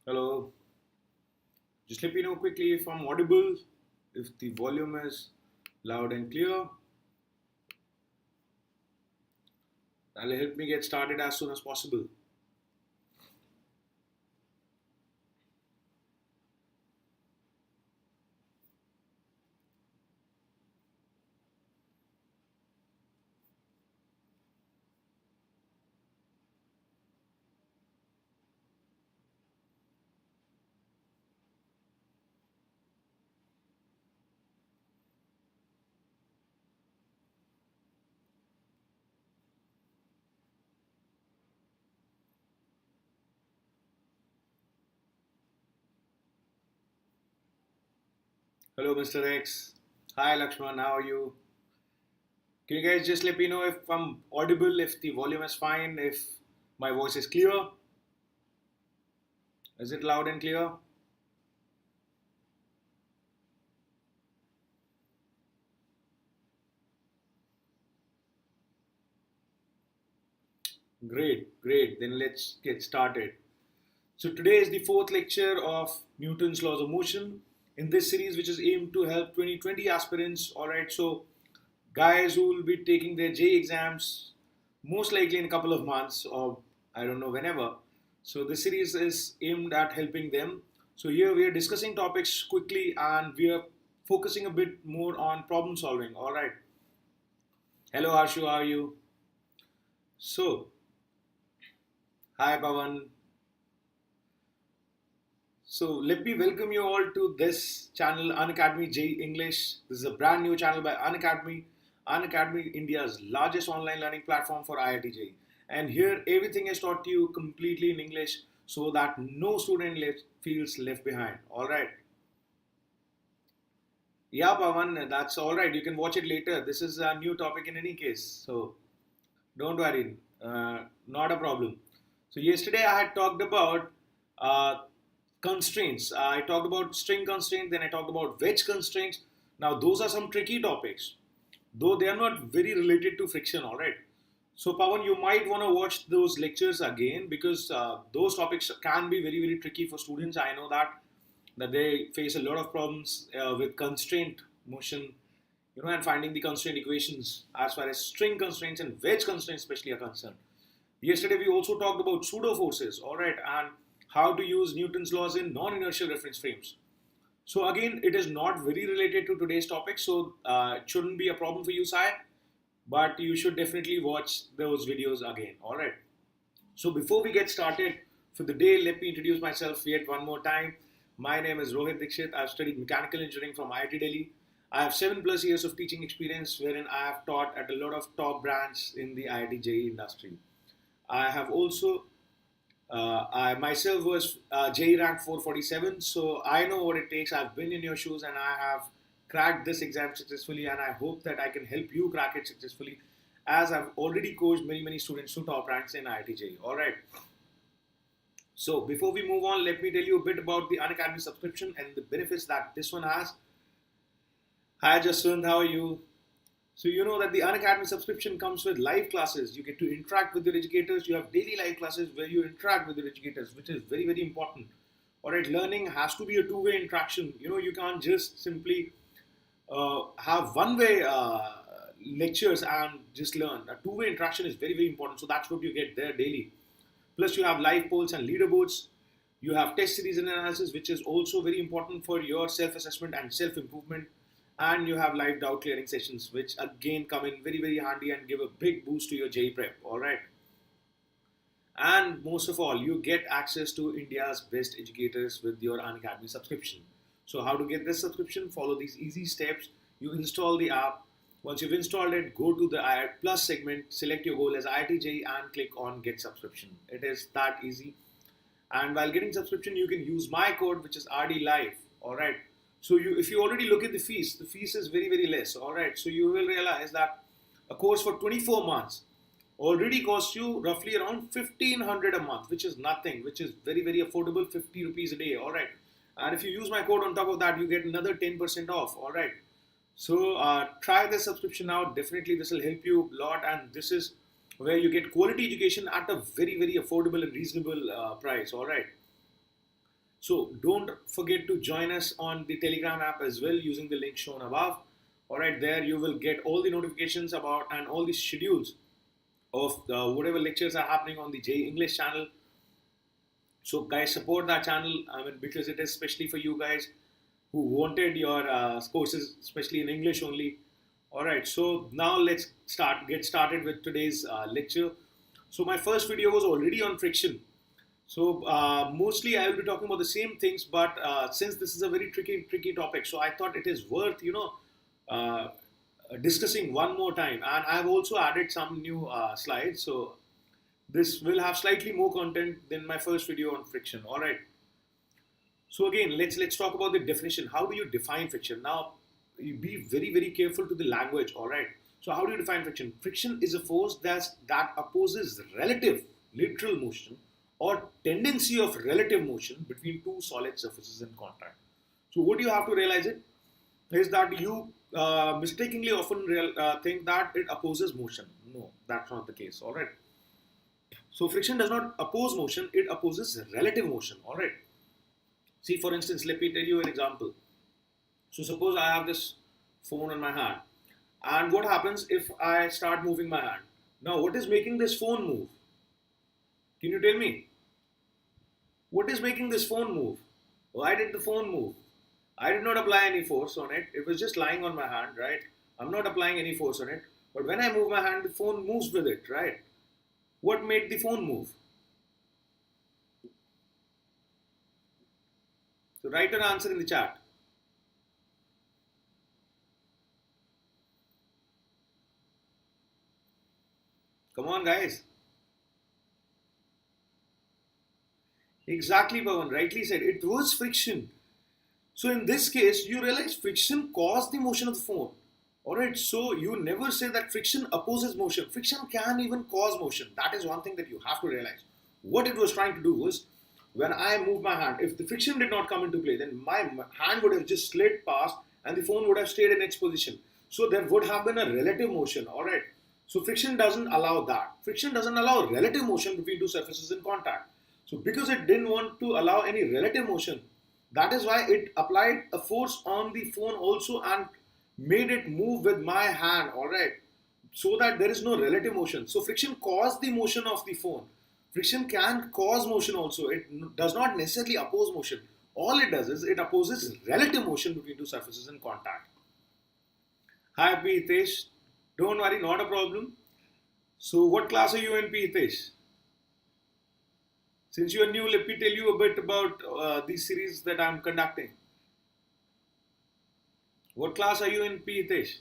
Hello, just let me know quickly if I'm audible, if the volume is loud and clear. That'll help me get started as soon as possible. Hello, Mr. X. Hi, Lakshman. How are you? Can you guys just let me know if I'm audible, if the volume is fine, if my voice is clear? Is it loud and clear? Great, great. Then let's get started. So today is the fourth lecture of Newton's laws of motion in this series, which is aimed to help 2020 aspirants. All right, so guys who will be taking their JEE exams most likely in a couple of months or I don't know whenever. So this series is aimed at helping them. So here we are discussing topics quickly and we are focusing a bit more on problem solving. All right. Hello Arshu, how are you? So, hi Pavan. So let me welcome you all to this channel, Unacademy JEE English. This is a brand new channel by Unacademy. Unacademy, India's largest online learning platform for IIT JEE. And here everything is taught to you completely in English so that no student feels left behind. All right. Yeah, Pavan, that's all right. You can watch it later. This is a new topic in any case. So don't worry. Not a problem. So yesterday I had talked about uh, constraints. I talked about string constraints, then I talked about wedge constraints. Now those are some tricky topics, though they are not very related to friction. All right. So Pawan, you might want to watch those lectures again because those topics can be very very tricky for students. I know that they face a lot of problems with constraint motion, and finding the constraint equations as far as string constraints and wedge constraints especially are concerned. Yesterday we also talked about pseudo forces, all right, and how to use Newton's laws in non-inertial reference frames. So again, it is not very related to today's topic, so it shouldn't be a problem for you, Sai. But you should definitely watch those videos again. All right. So before we get started for the day, let me introduce myself yet one more time. My name is Rohit Dixit. I've studied mechanical engineering from IIT Delhi. I have 7+ years of teaching experience wherein I have taught at a lot of top brands in the IIT JEE industry. I have also, I myself was JEE rank 447, so I know what it takes. I've been in your shoes and I have cracked this exam successfully, and I hope that I can help you crack it successfully as I've already coached many students to top ranks in IIT JEE. All right. So before we move on, let me tell you a bit about the Unacademy subscription and the benefits that this one has. Hi Jaswant, how are you? So you know that the Unacademy subscription comes with live classes. You get to interact with your educators. You have daily live classes where you interact with your educators, which is very, very important. All right, learning has to be a two-way interaction. You can't just simply have one-way lectures and just learn. A two-way interaction is very, very important. So that's what you get there daily. Plus, you have live polls and leaderboards. You have test series and analysis, which is also very important for your self-assessment and self-improvement. And you have live doubt clearing sessions, which again come in very, very handy and give a big boost to your JEE prep. All right. And most of all, you get access to India's best educators with your Unacademy subscription. So, how to get this subscription? Follow these easy steps. You install the app. Once you've installed it, go to the IIT Plus segment, select your goal as IIT JEE and click on Get Subscription. It is that easy. And while getting subscription, you can use my code, which is RD Live. All right. So, if you already look at the fees is very, very less. All right. So, you will realize that a course for 24 months already costs you roughly around 1500 a month, which is nothing, which is very, very affordable, 50 rupees a day. All right. And if you use my code on top of that, you get another 10% off. All right. So try this subscription out. Definitely, this will help you a lot. And this is where you get quality education at a very, very affordable and reasonable price. All right. So don't forget to join us on the Telegram app as well using the link shown above. All right, there you will get all the notifications about and all the schedules of whatever lectures are happening on the JEE English channel. So guys, support that channel. I mean, because it is especially for you guys who wanted your courses, especially in English only. All right, so now let's get started with today's lecture. So my first video was already on friction. So mostly I will be talking about the same things, but since this is a very tricky topic, so I thought it is worth, uh, discussing one more time. And I've also added some new slides. So this will have slightly more content than my first video on friction. All right. So again, let's talk about the definition. How do you define friction? Now, you be very careful to the language. All right. So how do you define friction? Friction is a force that opposes relative literal motion or tendency of relative motion between two solid surfaces in contact. So what you have to realize is that you mistakenly often think that it opposes motion. No, that's not the case. All right. So friction does not oppose motion; it opposes relative motion. All right. See, for instance, let me tell you an example. So suppose I have this phone in my hand, and what happens if I start moving my hand? Now, what is making this phone move? Can you tell me? What is making this phone move? Why did the phone move? I did not apply any force on it. It was just lying on my hand, right? I'm not applying any force on it. But when I move my hand, the phone moves with it, right? What made the phone move? So write an answer in the chat. Come on, guys. Exactly, Pawan. Rightly said. It was friction. So in this case, you realize friction caused the motion of the phone. Alright, so you never say that friction opposes motion. Friction can even cause motion. That is one thing that you have to realize. What it was trying to do was, when I move my hand, if the friction did not come into play, then my hand would have just slid past and the phone would have stayed in its position. So there would have been a relative motion. Alright, so friction doesn't allow that. Friction doesn't allow relative motion between two surfaces in contact. So because it didn't want to allow any relative motion, that is why it applied a force on the phone also and made it move with my hand, alright, so that there is no relative motion. So friction caused the motion of the phone. Friction can cause motion also. It does not necessarily oppose motion. All it does is it opposes relative motion between two surfaces in contact. Hi P. Hitesh. Don't worry, not a problem. So what class are you in, P. Hitesh? Since you are new, let me tell you a bit about this series that I am conducting. What class are you in, P. Hitesh?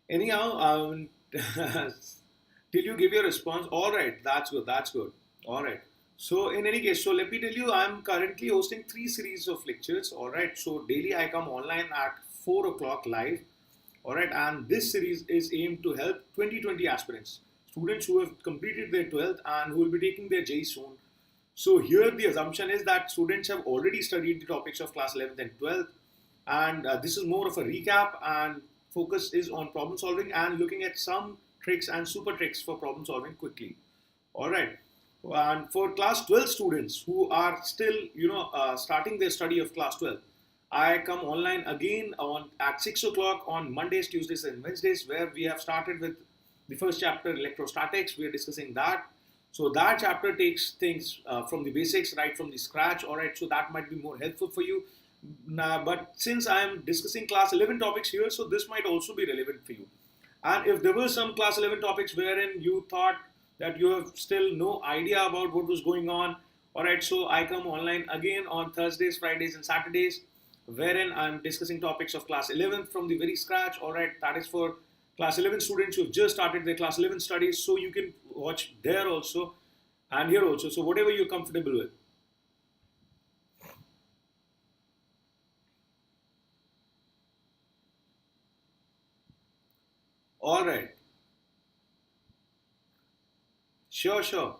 Anyhow, till you give your response, all right, that's good, that's good. All right. So in any case, so let me tell you, I'm currently hosting 3 series of lectures. All right. So daily I come online at 4 o'clock live. All right. And this series is aimed to help 2020 aspirants, students who have completed their 12th and who will be taking their JEE soon. So here the assumption is that students have already studied the topics of class 11th and 12th. And this is more of a recap, and focus is on problem solving and looking at some tricks and super tricks for problem solving quickly. All right. And for class 12 students who are still, starting their study of class 12, I come online again on at 6 o'clock on Mondays, Tuesdays, and Wednesdays, where we have started with the first chapter, electrostatics. We are discussing that. So that chapter takes things from the basics right from the scratch. All right. So that might be more helpful for you. But since I am discussing class 11 topics here, so this might also be relevant for you. And if there were some class 11 topics wherein you thought that you have still no idea about what was going on, alright, so I come online again on Thursdays, Fridays, and Saturdays, wherein I'm discussing topics of class 11 from the very scratch. Alright, that is for class 11 students who have just started their class 11 studies, so you can watch there also and here also. So whatever you're comfortable with. All right. Sure.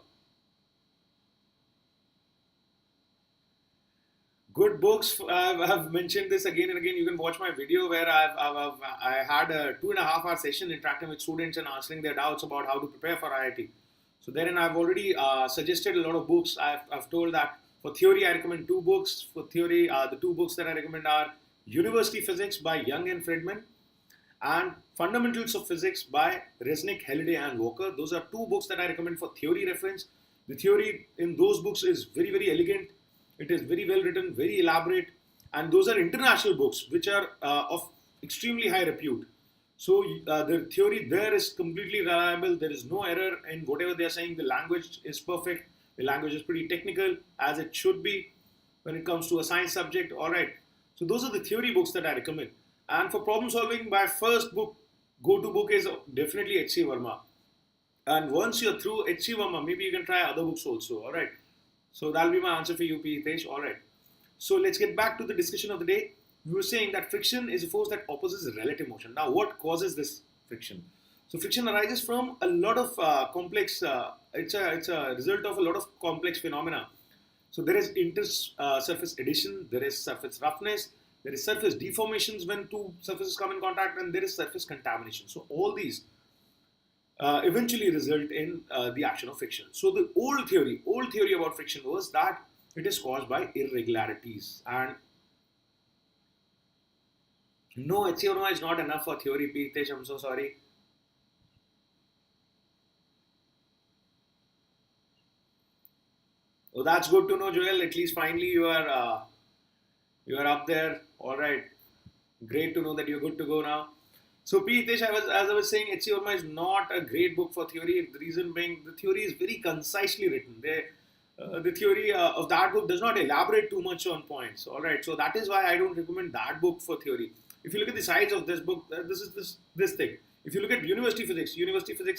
Good. books, I've mentioned this again and again. You can watch my video where I had a 2.5 hour session interacting with students and answering their doubts about how to prepare for IIT. So therein I've already suggested a lot of books. I've told that for theory I recommend 2 books. For theory, the 2 books that I recommend are University Physics by Young and Friedman and Fundamentals of Physics by Resnick, Halliday and Walker. Those are 2 books that I recommend for theory reference. The theory in those books is very, very elegant. It is very well written, very elaborate, and those are international books which are of extremely high repute. So the theory there is completely reliable. There is no error in whatever they are saying. The language is perfect. The language is pretty technical, as it should be when it comes to a science subject. All right. So those are the theory books that I recommend. And for problem solving, my first book, go-to book is definitely H.C. Verma. And once you're through H.C. Verma, maybe you can try other books also. All right. So that'll be my answer for you, P. Hitesh. All right. So let's get back to the discussion of the day. We were saying that friction is a force that opposes relative motion. Now, what causes this friction? So friction arises from a lot of complex. It's a result of a lot of complex phenomena. So there is inter-surface addition. There is surface roughness. There is surface deformations when 2 surfaces come in contact, and there is surface contamination. So all these eventually result in the action of friction. So the old theory about friction was that it is caused by irregularities. And no, H.C. Verma is not enough for theory, P. Hitesh, I'm so sorry. Oh, that's good to know, Joel. At least finally you are up there. All right. Great to know that you're good to go now. So P. Hitesh, as I was saying, H.C. Verma is not a great book for theory. The reason being, the theory is very concisely written. The theory of that book does not elaborate too much on points. All right, so that is why I don't recommend that book for theory. If you look at the size of this book, this is this thick. If you look at University Physics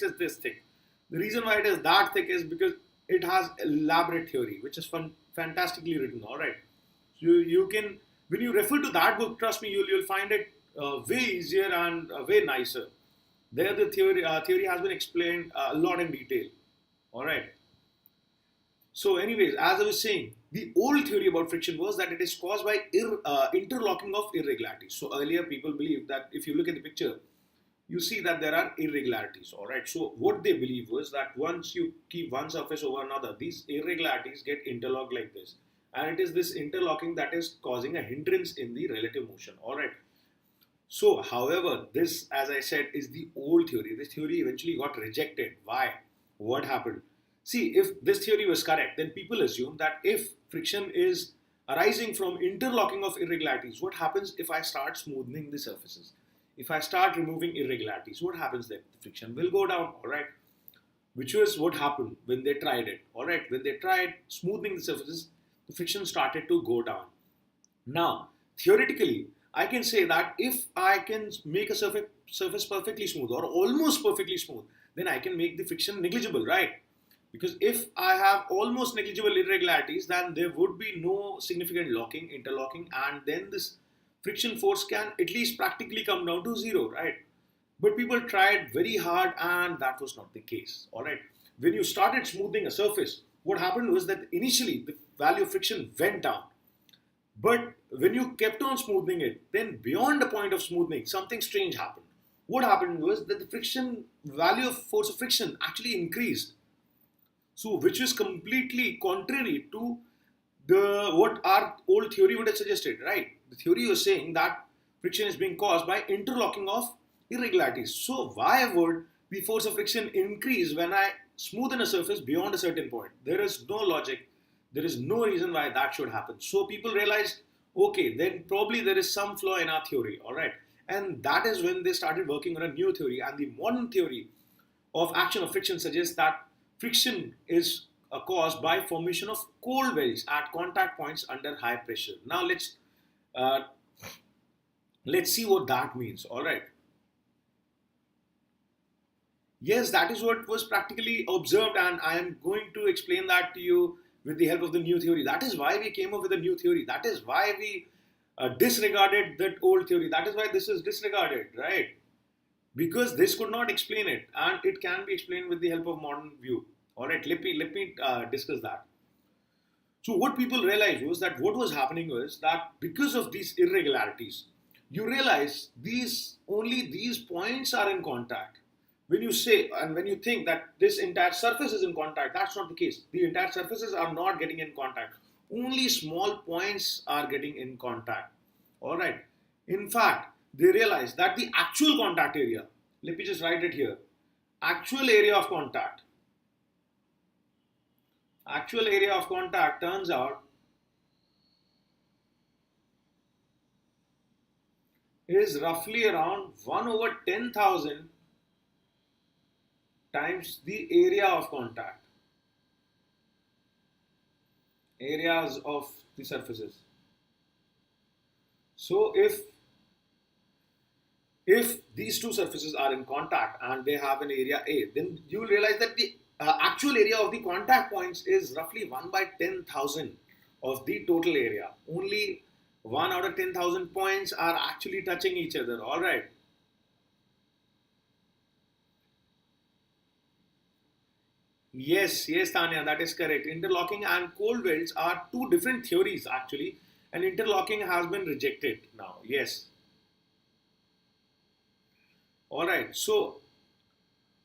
is this thick. The reason why it is that thick is because it has elaborate theory, which is fantastically written. All right, so you can, when you refer to that book, trust me, you'll find it way easier and way nicer. There the theory has been explained a lot in detail. All right. So anyways, as I was saying, the old theory about friction was that it is caused by interlocking of irregularities. So earlier people believed that if you look at the picture, you see that there are irregularities. All right. So what they believe was that once you keep one surface over another, these irregularities get interlocked like this. And it is this interlocking that is causing a hindrance in the relative motion. All right. So, however, this, as I said, is the old theory. This theory eventually got rejected. Why? What happened? See, if this theory was correct, then people assume that if friction is arising from interlocking of irregularities, what happens if I start smoothing the surfaces? If I start removing irregularities, what happens then? The friction will go down, all right? Which was what happened when they tried it, all right? When they tried smoothing the surfaces, the friction started to go down. Now, theoretically, I can say that if I can make a surface perfectly smooth or almost perfectly smooth, then I can make the friction negligible, right? Because if I have almost negligible irregularities, then there would be no significant locking, interlocking, and then this friction force can at least practically come down to 0, right? But people tried very hard and that was not the case, all right? When you started smoothing a surface, what happened was that initially the value of friction went down. But when you kept on smoothing it, then beyond the point of smoothing, something strange happened. What happened was that the friction value of force of friction actually increased. So, which was completely contrary to what our old theory would have suggested, right? The theory was saying that friction is being caused by interlocking of irregularities. So, why would the force of friction increase when I smoothen a surface beyond a certain point? There is no logic. There is no reason why that should happen. So people realized, okay, then probably there is some flaw in our theory, all right? And that is when they started working on a new theory. And the modern theory of action of friction suggests that friction is caused by formation of cold welds at contact points under high pressure. Now let's see what that means, all right? Yes, that is what was practically observed, and I am going to explain that to you with the help of the new theory. That is why we came up with a new theory. That is why we disregarded that old theory. That is why this is disregarded, right? Because this could not explain it, and it can be explained with the help of modern view. All right, let me discuss that. So what people realized was that what was happening was that because of these irregularities, you realize only these points are in contact. When you say and when you think that this entire surface is in contact, that's not the case. The entire surfaces are not getting in contact. Only small points are getting in contact. All right. In fact, they realized that the actual contact area, let me just write it here, actual area of contact, actual area of contact turns out is roughly around 1 over 10,000 times the area of contact, areas of the surfaces. So if these two surfaces are in contact and they have an area A, then you will realize that the actual area of the contact points is roughly 1 by 10,000 of the total area. Only 1 out of 10,000 points are actually touching each other. All right. Yes, Tanya, that is correct. Interlocking and cold welds are two different theories actually, and interlocking has been rejected now. Yes. All right. So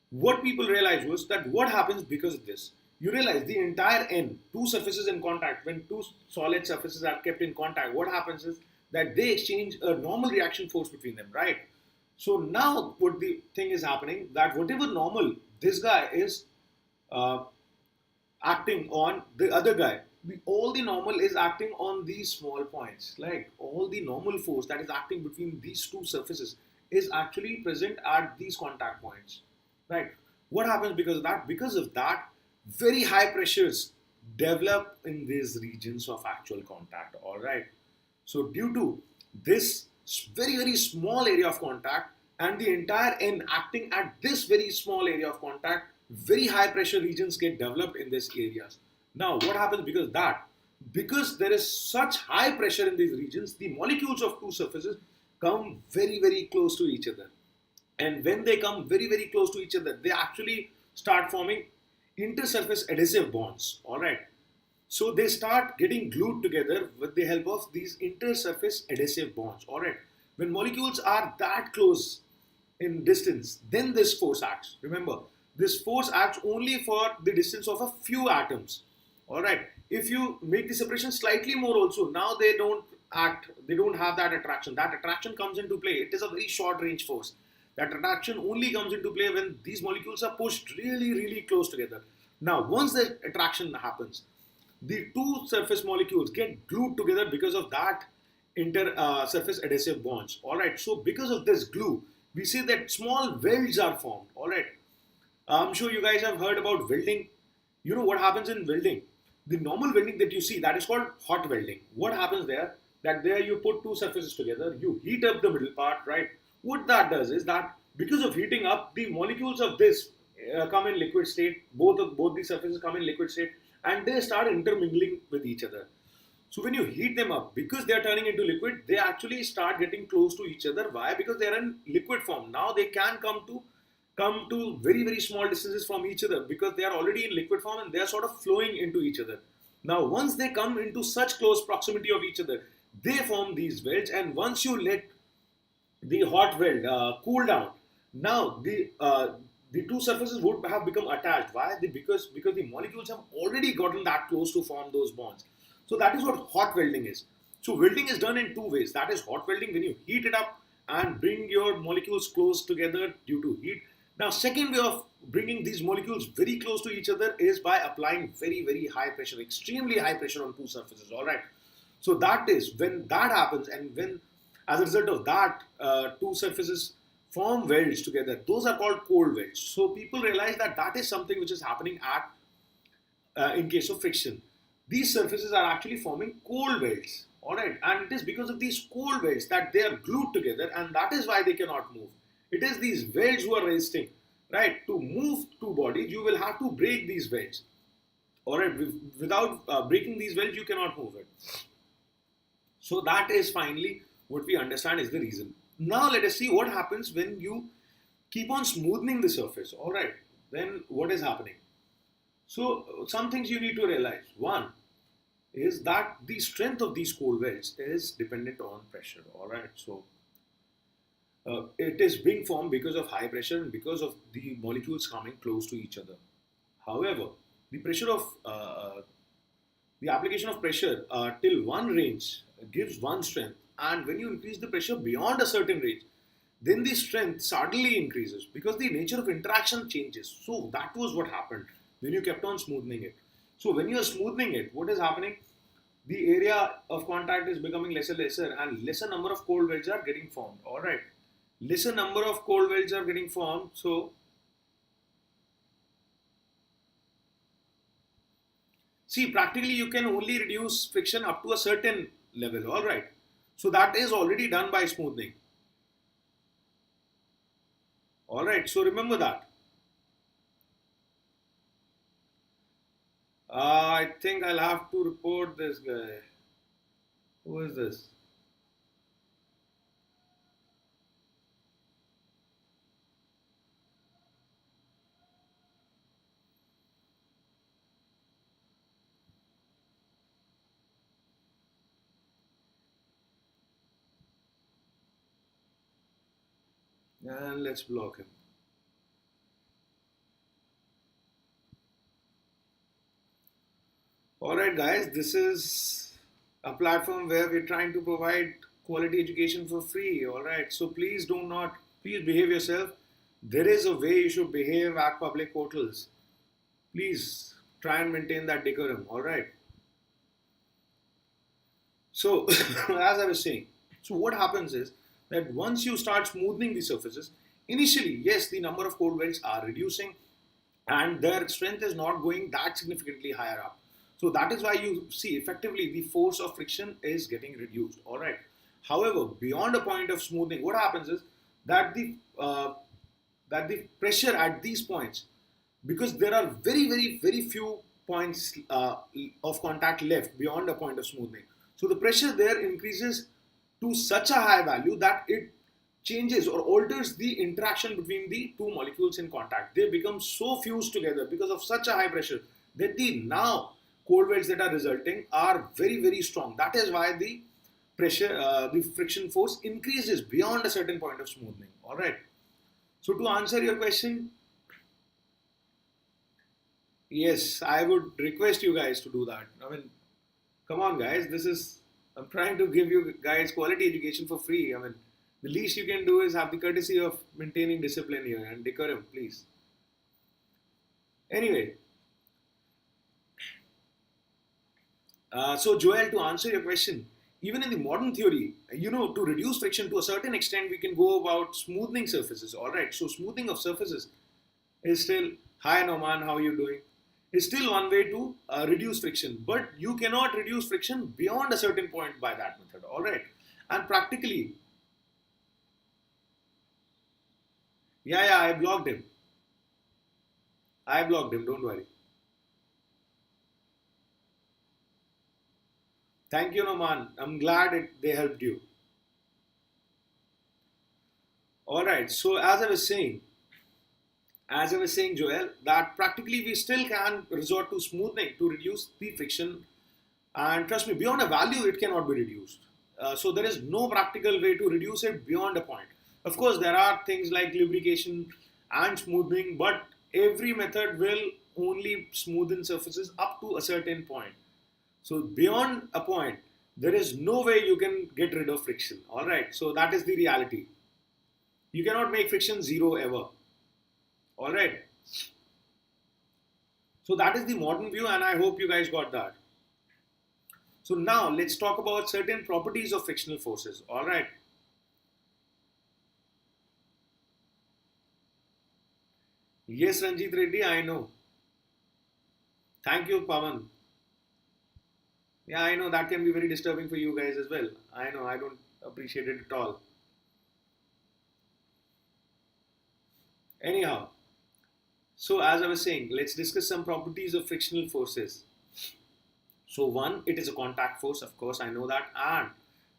what people realized was that what happens because of this? You realize the entire N, two surfaces in contact, when two solid surfaces are kept in contact, what happens is that they exchange a normal reaction force between them, right? So now what the thing is happening that whatever normal this guy is uh, acting on the other guy, all the normal is acting on these small points. Like all the normal force that is acting between these two surfaces is actually present at these contact points, right? What happens because of that? Because of that, very high pressures develop in these regions of actual contact. All right. So due to this very small area of contact and the entire N acting at this very small area of contact, very high pressure regions get developed in these areas. Now what happens because of that? Because there is such high pressure in these regions, the molecules of two surfaces come very close to each other. And when they come very close to each other, they actually start forming intersurface adhesive bonds. All right. So they start getting glued together with the help of these intersurface adhesive bonds. All right. When molecules are that close in distance, then this force acts. Remember, this force acts only for the distance of a few atoms. All right. If you make the separation slightly more also, now they don't act, they don't have that attraction. That attraction comes into play. It is a very short range force. That attraction only comes into play when these molecules are pushed really close together. Now, once the attraction happens, the two surface molecules get glued together because of that inter surface adhesive bonds. All right. So because of this glue, we see that small welds are formed. All right. I'm sure you guys have heard about welding. You know what happens in welding? The normal welding that you see, that is called hot welding. What happens there? That there you put two surfaces together, you heat up the middle part, right? What that does is that because of heating up, the molecules of this come in liquid state. Both the surfaces come in liquid state, and they start intermingling with each other. So when you heat them up, because they are turning into liquid, they actually start getting close to each other. Why? Because they are in liquid form. Now they can come to very small distances from each other because they are already in liquid form and they are sort of flowing into each other. Now once they come into such close proximity of each other, they form these welds, and once you let the hot weld cool down, now the two surfaces would have become attached. Why? Because the molecules have already gotten that close to form those bonds. So that is what hot welding is. So welding is done in two ways. That is hot welding, when you heat it up and bring your molecules close together due to heat. Now second way of bringing these molecules very close to each other is by applying very high pressure, extremely high pressure on two surfaces. All right. So that is when that happens, and when as a result of that two surfaces form welds together, those are called cold welds. So people realize that that is something which is happening at in case of friction. These surfaces are actually forming cold welds. All right. And it is because of these cold welds that they are glued together, and that is why they cannot move. It is these welds who are resisting, right? To move two bodies, you will have to break these welds. All right. Without breaking these welds, you cannot move it. So that is finally what we understand is the reason. Now let us see what happens when you keep on smoothening the surface. All right. Then what is happening? So some things you need to realize. One, is that the strength of these cold welds is dependent on pressure. All right, so it is being formed because of high pressure and because of the molecules coming close to each other. However, the pressure of the application of pressure till one range gives one strength, and when you increase the pressure beyond a certain range, then the strength suddenly increases because the nature of interaction changes. So that was what happened when you kept on smoothing it. So when you are smoothing it, what is happening? The area of contact is becoming lesser, and lesser number of cold welds are getting formed. All right, lesser number of cold welds are getting formed. So see, practically you can only reduce friction up to a certain level. All right, so that is already done by smoothing. All right, so remember that. I think I'll have to report this guy. Who is this? And let's block him. Alright, guys, this is a platform where we're trying to provide quality education for free. Alright, so please behave yourself. There is a way you should behave at public portals. Please try and maintain that decorum. Alright, so as I was saying, so what happens is that once you start smoothing the surfaces, initially, yes, the number of cold welds are reducing and their strength is not going that significantly higher up. So that is why you see effectively the force of friction is getting reduced. All right. However, beyond a point of smoothing, what happens is that the pressure at these points, because there are very few points of contact left beyond a point of smoothing, so the pressure there increases to such a high value that it changes or alters the interaction between the two molecules in contact. They become so fused together because of such a high pressure that the now cold welds that are resulting are very strong. That is why the pressure, the friction force increases beyond a certain point of smoothing. All right. So to answer your question, yes, I would request you guys to do that. I mean, come on, guys. I'm trying to give you guys quality education for free. I mean, the least you can do is have the courtesy of maintaining discipline here and decorum, please. Anyway, so Joel, to answer your question, even in the modern theory, to reduce friction to a certain extent, we can go about smoothing surfaces. All right. So smoothing of surfaces is still, hi Noman, how are you doing? Is still one way to reduce friction, but you cannot reduce friction beyond a certain point by that method. All right. And practically, yeah, I blocked him. I blocked him. Don't worry. Thank you, Noman. I'm glad they helped you. All right. So as I was saying, Joel, that practically we still can resort to smoothing to reduce the friction. And trust me, beyond a value, it cannot be reduced. So there is no practical way to reduce it beyond a point. Of course, there are things like lubrication and smoothing, but every method will only smoothen surfaces up to a certain point. So beyond a point, there is no way you can get rid of friction. All right. So that is the reality. You cannot make friction zero ever. All right. So that is the modern view, and I hope you guys got that. So now let's talk about certain properties of frictional forces. All right. Yes, Ranjit Reddy, I know. Thank you, Pavan. Yeah, I know that can be very disturbing for you guys as well. I know, I don't appreciate it at all. Anyhow, so as I was saying, let's discuss some properties of frictional forces. So one, it is a contact force, of course, I know that. And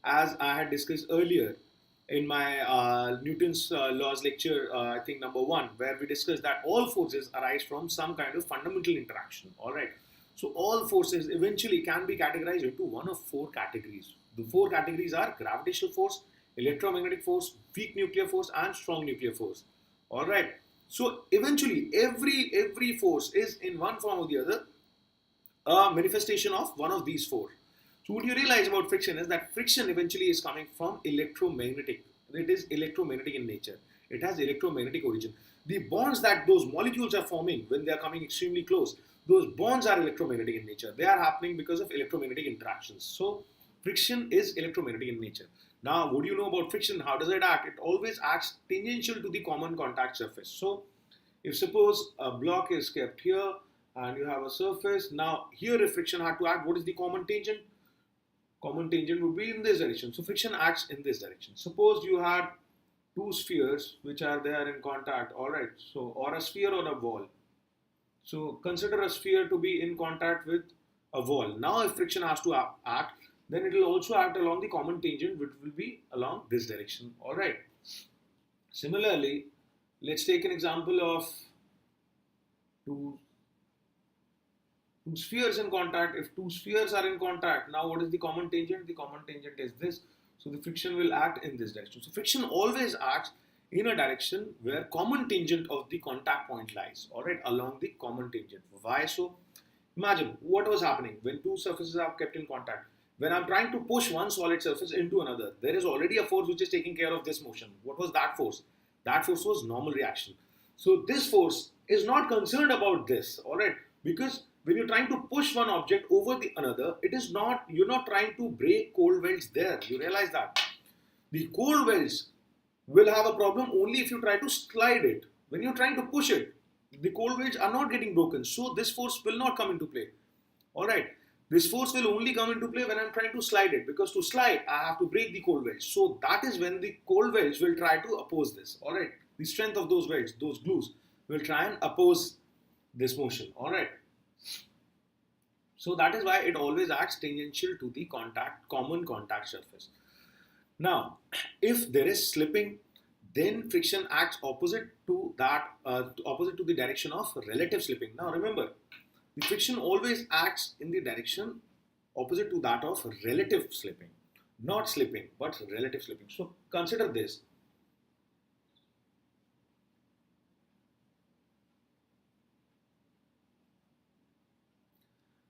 as I had discussed earlier in my Newton's laws lecture, I think number one, where we discussed that all forces arise from some kind of fundamental interaction. All right. So all forces eventually can be categorized into one of four categories. The four categories are gravitational force, electromagnetic force, weak nuclear force, and strong nuclear force. All right. So eventually, every force is in one form or the other a manifestation of one of these four. So what you realize about friction is that friction eventually is coming from electromagnetic. It is electromagnetic in nature. It has electromagnetic origin. The bonds that those molecules are forming when they are coming extremely close, those bonds are electromagnetic in nature. They are happening because of electromagnetic interactions. So friction is electromagnetic in nature. Now, what do you know about friction? How does it act? It always acts tangential to the common contact surface. So if suppose a block is kept here and you have a surface, now here if friction had to act, what is the common tangent? Common tangent would be in this direction. So friction acts in this direction. Suppose you had two spheres which are there in contact, alright, so or a sphere or a wall. So consider a sphere to be in contact with a wall. Now if friction has to act, then it will also act along the common tangent which will be along this direction, alright. Similarly, let's take an example of two spheres in contact. If two spheres are in contact, now what is the common tangent? The common tangent is this. So the friction will act in this direction. So friction always acts in a direction where common tangent of the contact point lies, alright, along the common tangent. Why so? Imagine what was happening when two surfaces are kept in contact. When I'm trying to push one solid surface into another, there is already a force which is taking care of this motion. What was that force? That force was normal reaction. So this force is not concerned about this, alright, because when you're trying to push one object over the another, it is not, you're not trying to break cold welds there. You realize that. The cold welds will have a problem only if you try to slide it. When you're trying to push it, the cold welds are not getting broken. So this force will not come into play. Alright. This force will only come into play when I'm trying to slide it, because to slide, I have to break the cold welds. So that is when the cold welds will try to oppose this. Alright. The strength of those welds, those glues, will try and oppose this motion. Alright. So that is why it always acts tangential to the common contact surface. Now, if there is slipping, then friction acts opposite to that, opposite to the direction of relative slipping. Now remember, the friction always acts in the direction opposite to that of relative slipping, not slipping, but relative slipping. So consider this.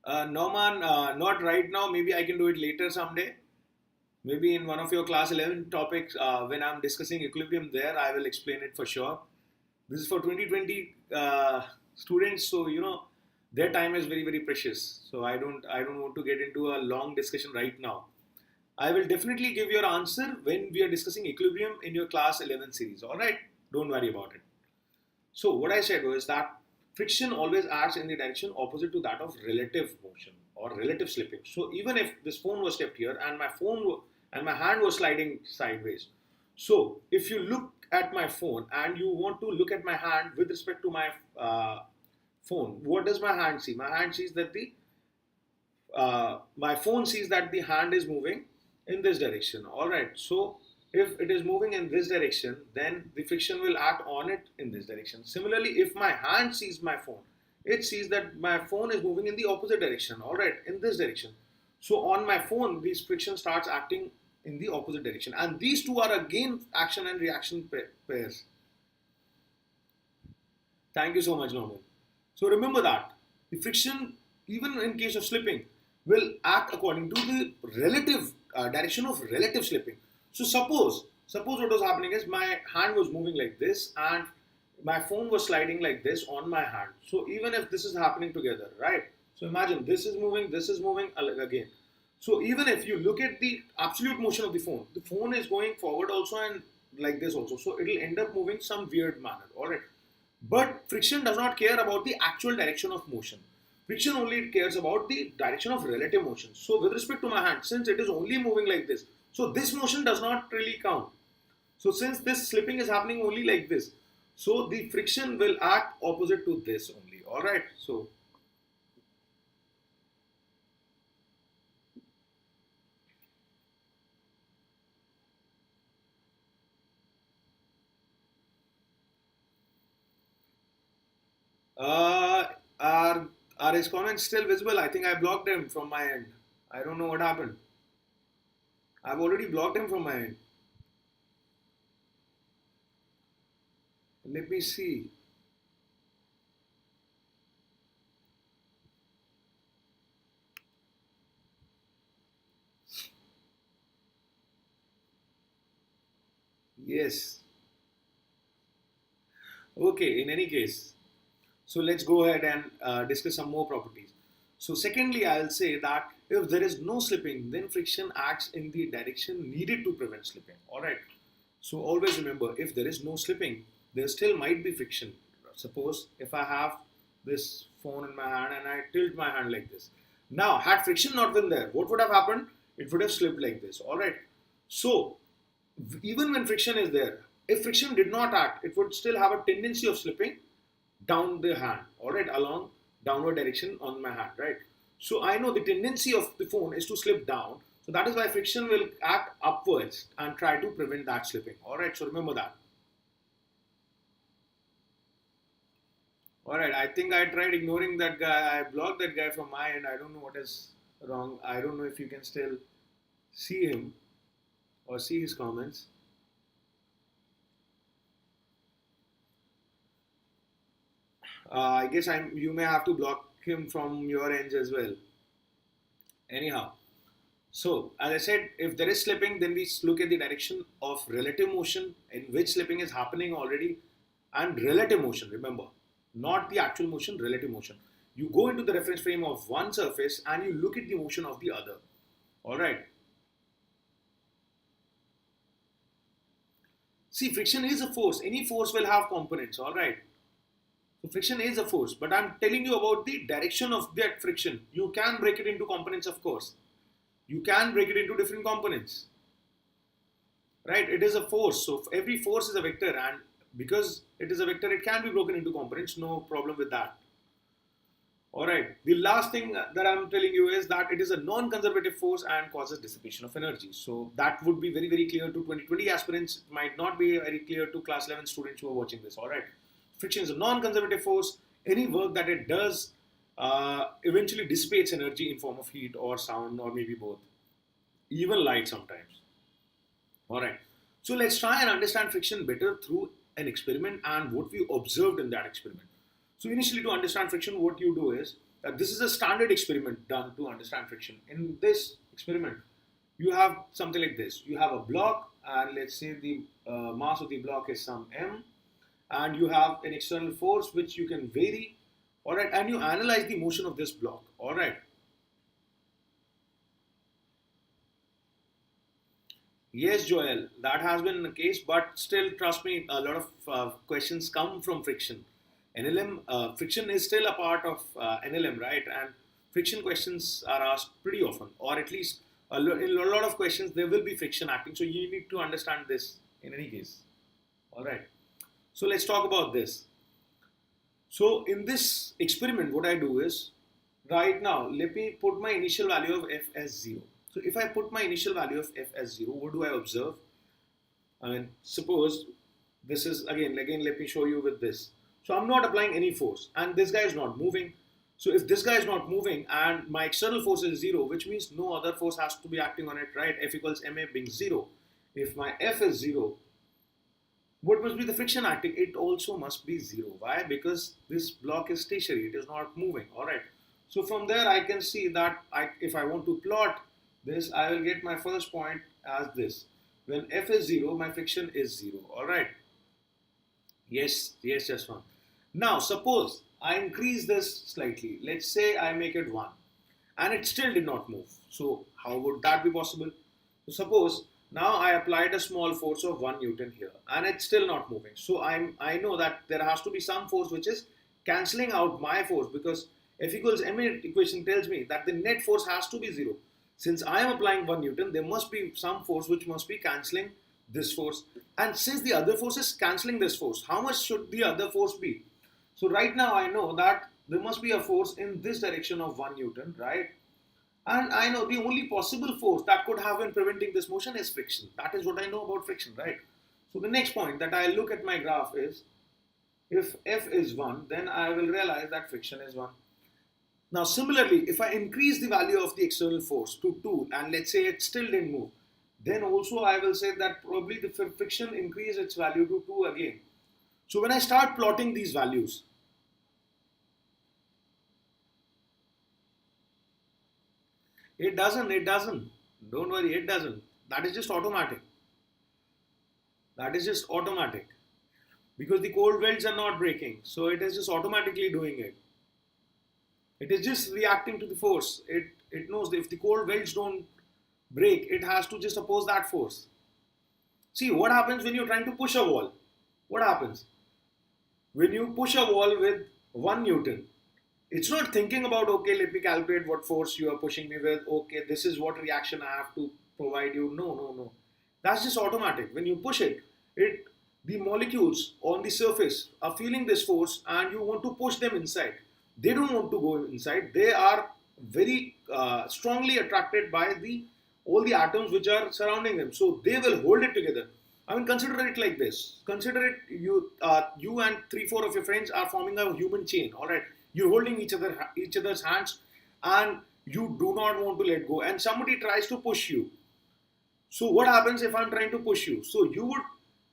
Norman, not right now. Maybe I can do it later someday. Maybe in one of your class 11 topics, when I'm discussing equilibrium there, I will explain it for sure. This is for 2020 students, so you know their time is very very precious. So I don't want to get into a long discussion right now. I will definitely give your answer when we are discussing equilibrium in your class 11 series. All right, don't worry about it. So what I said was that friction always acts in the direction opposite to that of relative motion or relative slipping. So even if this phone was kept here and my hand was sliding sideways, so if you look at my phone and you want to look at my hand with respect to my phone, what does my hand see? My hand sees that my phone sees that the hand is moving in this direction. All right. So if it is moving in this direction, then the friction will act on it in this direction. Similarly, if my hand sees my phone, it sees that my phone is moving in the opposite direction. All right, in this direction. So on my phone, this friction starts acting in the opposite direction, and these two are again action and reaction pairs. Thank you so much, Norman. So remember that the friction, even in case of slipping, will act according to the relative direction of relative slipping. So suppose what was happening is my hand was moving like this and my phone was sliding like this on my hand. So even if this is happening together, right? So imagine this is moving again. So even if you look at the absolute motion of the phone is going forward also and like this also. So it will end up moving some weird manner. All right. But friction does not care about the actual direction of motion. Friction only cares about the direction of relative motion. So with respect to my hand, since it is only moving like this, so this motion does not really count. So since this slipping is happening only like this, so the friction will act opposite to this only. All right. So uh, are Are his comments still visible? I think I blocked him from my end. I don't know what happened. I've already blocked him from my end. Let me see. Yes. Okay, in any case. So let's go ahead and discuss some more properties. So secondly, I'll say that if there is no slipping, then friction acts in the direction needed to prevent slipping. Alright. So always remember, if there is no slipping, there still might be friction. Suppose if I have this phone in my hand and I tilt my hand like this. Now, had friction not been there, what would have happened? It would have slipped like this. Alright. So even when friction is there, if friction did not act, it would still have a tendency of slipping down the hand, all right, along downward direction on my hand, right? So I know the tendency of the phone is to slip down. So that is why friction will act upwards and try to prevent that slipping. All right, so remember that. All right, I think I tried ignoring that guy. I blocked that guy from my end. I don't know what is wrong. I don't know if you can still see him or see his comments. I guess you may have to block him from your ends as well. Anyhow, so as I said, if there is slipping, then we look at the direction of relative motion in which slipping is happening already, and relative motion. Remember, not the actual motion, relative motion. You go into the reference frame of one surface and you look at the motion of the other. All right. See, friction is a force. Any force will have components. All right. So friction is a force, but I'm telling you about the direction of that friction. You can break it into components, of course. You can break it into different components. Right? It is a force. So every force is a vector, and because it is a vector, it can be broken into components. No problem with that. Alright. The last thing that I'm telling you is that it is a non-conservative force and causes dissipation of energy. So that would be very, very clear to 2020 aspirants. It might not be very clear to class 11 students who are watching this. Alright. Friction is a non-conservative force. Any work that it does eventually dissipates energy in form of heat or sound or maybe both. Even light sometimes. Alright. So let's try and understand friction better through an experiment and what we observed in that experiment. So initially, to understand friction, what you do is that this is a standard experiment done to understand friction. In this experiment, you have something like this. You have a block, and let's say the mass of the block is some m, and you have an external force which you can vary, all right, and you analyze the motion of this block, all right. Yes, Joel, that has been the case, but still, trust me, a lot of questions come from friction. NLM, friction is still a part of NLM, right? And friction questions are asked pretty often, or at least in a lot of questions, there will be friction acting. So you need to understand this in any case, all right. So let's talk about this. So in this experiment, what I do is, right now, let me put my initial value of f as 0. So if I put my initial value of f as 0, what do I observe? I mean, suppose this is, again, let me show you with this. So I'm not applying any force and this guy is not moving. So if this guy is not moving and my external force is 0, which means no other force has to be acting on it, right? F equals ma being 0. If my f is 0, what must be the friction acting? It also must be 0. Why? Because this block is stationary, it is not moving, alright. So from there I can see that if I want to plot this, I will get my first point as this. When f is 0, my friction is 0, alright. Yes, just one. Now suppose I increase this slightly. Let's say I make it 1 and it still did not move. So how would that be possible? So suppose now I applied a small force of 1 Newton here and it's still not moving. So I know that there has to be some force which is cancelling out my force, because F equals ma equation tells me that the net force has to be 0. Since I am applying 1 Newton, there must be some force which must be cancelling this force. And since the other force is cancelling this force, how much should the other force be? So right now I know that there must be a force in this direction of 1 Newton, right? And I know the only possible force that could have been preventing this motion is friction. That is what I know about friction, right? So the next point that I look at my graph is, if F is 1, then I will realize that friction is 1. Now similarly, if I increase the value of the external force to 2 and let's say it still didn't move, then also I will say that probably the friction increased its value to 2 again. So when I start plotting these values, it doesn't. Don't worry, it doesn't. That is just automatic. That is just automatic. Because the cold welds are not breaking. So it is just automatically doing it. It is just reacting to the force. It knows that if the cold welds don't break, it has to just oppose that force. See, what happens when you're trying to push a wall? What happens? When you push a wall with 1 Newton, it's not thinking about, okay, let me calculate what force you are pushing me with. Okay, this is what reaction I have to provide you. No. That's just automatic. When you push it, the molecules on the surface are feeling this force and you want to push them inside. They don't want to go inside. They are very strongly attracted by all the atoms which are surrounding them. So they will hold it together. I mean, consider it like this. Consider it you and 3-4 of your friends are forming a human chain. All right, you're holding each other's hands, and you do not want to let go. And somebody tries to push you. So what happens if I'm trying to push you? So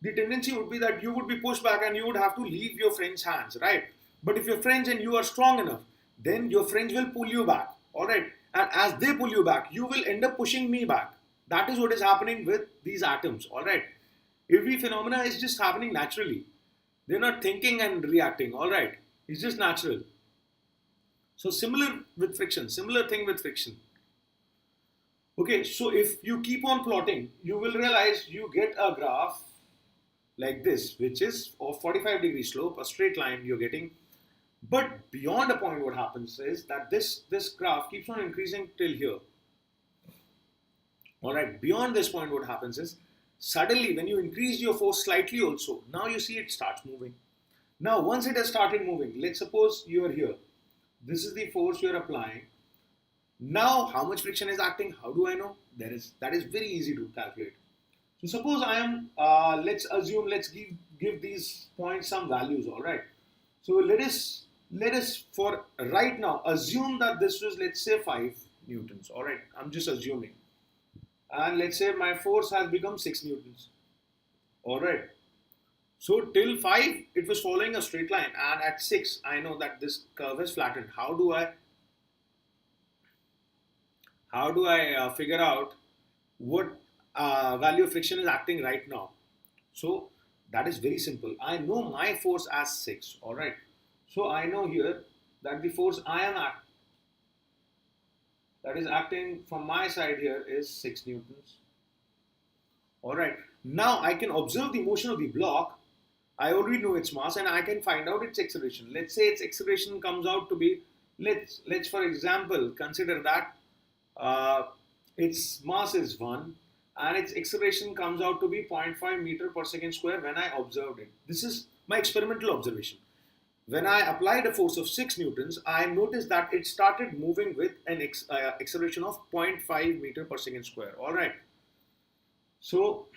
the tendency would be that you would be pushed back, and you would have to leave your friend's hands, right? But if your friends and you are strong enough, then your friends will pull you back. All right, and as they pull you back, you will end up pushing me back. That is what is happening with these atoms. All right. Every phenomena is just happening naturally. They're not thinking and reacting, all right? It's just natural. So similar with friction, similar thing with friction. Okay, so if you keep on plotting, you will realize you get a graph like this, which is of 45-degree slope, a straight line you're getting. But beyond a point, what happens is that this graph keeps on increasing till here. All right, beyond this point, what happens is suddenly when you increase your force slightly also, now you see it starts moving. Now once it has started moving, let's suppose you are here. This is the force you are applying. Now how much friction is acting? How do I know? That is very easy to calculate. So suppose I am, let's give these points some values, all right? So let us for right now assume that this was, let's say, 5 newtons, all right? I'm just assuming. And let's say my force has become 6 newtons. All right. So till 5, it was following a straight line, and at 6, I know that this curve is flattened. How do I figure out what value of friction is acting right now? So that is very simple. I know my force as 6. All right. So I know here that the force I am that is acting from my side here is 6 newtons. All right. Now I can observe the motion of the block. I already know its mass, and I can find out its acceleration. Let's say its acceleration comes out to be, let's for example consider that its mass is 1 and its acceleration comes out to be 0.5 meter per second square when I observed it. This is my experimental observation. When I applied a force of 6 newtons, I noticed that it started moving with an acceleration of 0.5 meter per second square. All right. So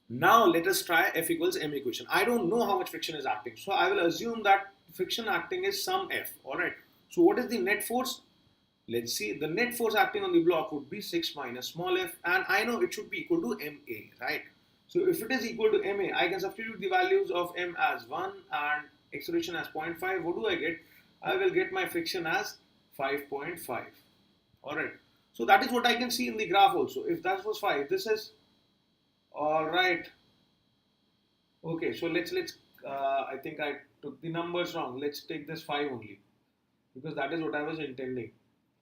now let us try F equals m equation. I don't know how much friction is acting. So I will assume that friction acting is some F. All right. So what is the net force? Let's see. The net force acting on the block would be 6 minus small f. And I know it should be equal to ma, right? So if it is equal to ma, I can substitute the values of m as 1 and acceleration as 0.5. What do I get? I will get my friction as 5.5. All right. So that is what I can see in the graph also. If that was 5, this is all right. Okay, so let's I think I took the numbers wrong. Let's take this 5 only, because that is what I was intending.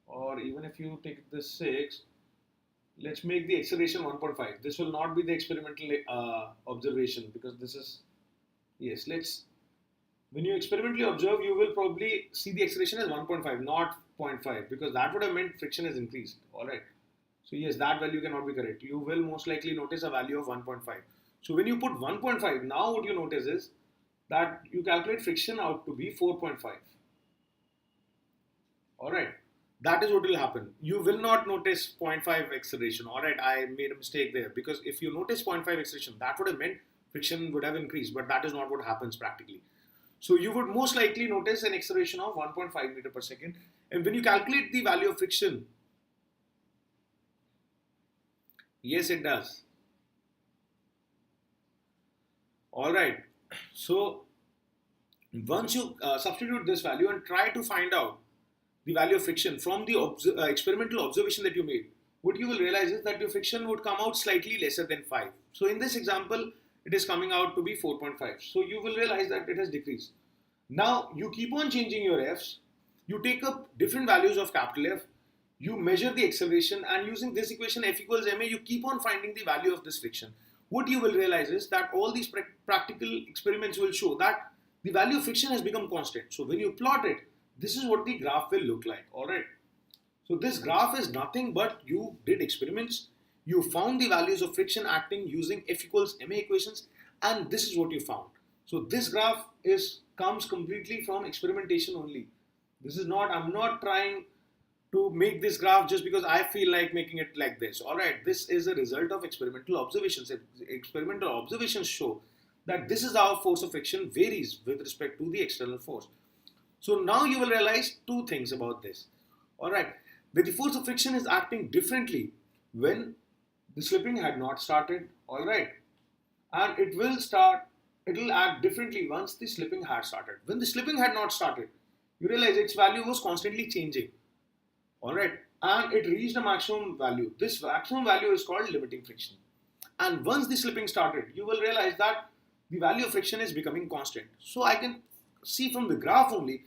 Or even if you take this 6, let's make the acceleration 1.5. This will not be the experimental observation, because this is, yes, when you experimentally observe, you will probably see the acceleration as 1.5, not 0.5, because that would have meant friction is increased. All right. So yes, that value cannot be correct. You will most likely notice a value of 1.5. So when you put 1.5, now what you notice is that you calculate friction out to be 4.5. All right. That is what will happen. You will not notice 0.5 acceleration. All right, I made a mistake there, because if you notice 0.5 acceleration, that would have meant friction would have increased, but that is not what happens practically. So you would most likely notice an acceleration of 1.5 meter per second. And when you calculate the value of friction, yes, it does. All right. So once you substitute this value and try to find out the value of friction from the experimental observation that you made, what you will realize is that your friction would come out slightly lesser than 5. So in this example, it is coming out to be 4.5. So you will realize that it has decreased. Now you keep on changing your F's, you take up different values of capital F, you measure the acceleration, and using this equation F equals ma, you keep on finding the value of this friction. What you will realize is that all these practical experiments will show that the value of friction has become constant. So when you plot it, this is what the graph will look like. Alright. So this graph is nothing but you did experiments, you found the values of friction acting using F equals ma equations, and this is what you found. So this graph comes completely from experimentation only. This is not, I'm not trying to make this graph just because I feel like making it like this. Alright, this is a result of experimental observations. Experimental observations show that this is how force of friction varies with respect to the external force. So now you will realize two things about this. Alright, that the force of friction is acting differently when the slipping had not started. Alright, and it will act differently once the slipping had started. When the slipping had not started, you realize its value was constantly changing. Alright, and it reached a maximum value. This maximum value is called limiting friction. And once the slipping started, you will realize that the value of friction is becoming constant. So I can see from the graph only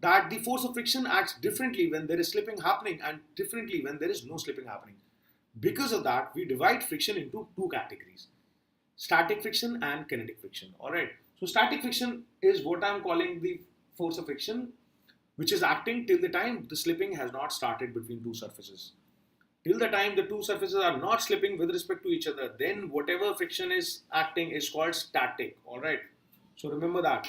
that the force of friction acts differently when there is slipping happening and differently when there is no slipping happening. Because of that, we divide friction into two categories: static friction and kinetic friction. Alright, so static friction is what I am calling the force of friction, which is acting till the time the slipping has not started between two surfaces. Till the time the two surfaces are not slipping with respect to each other, then whatever friction is acting is called static. Alright, so remember that.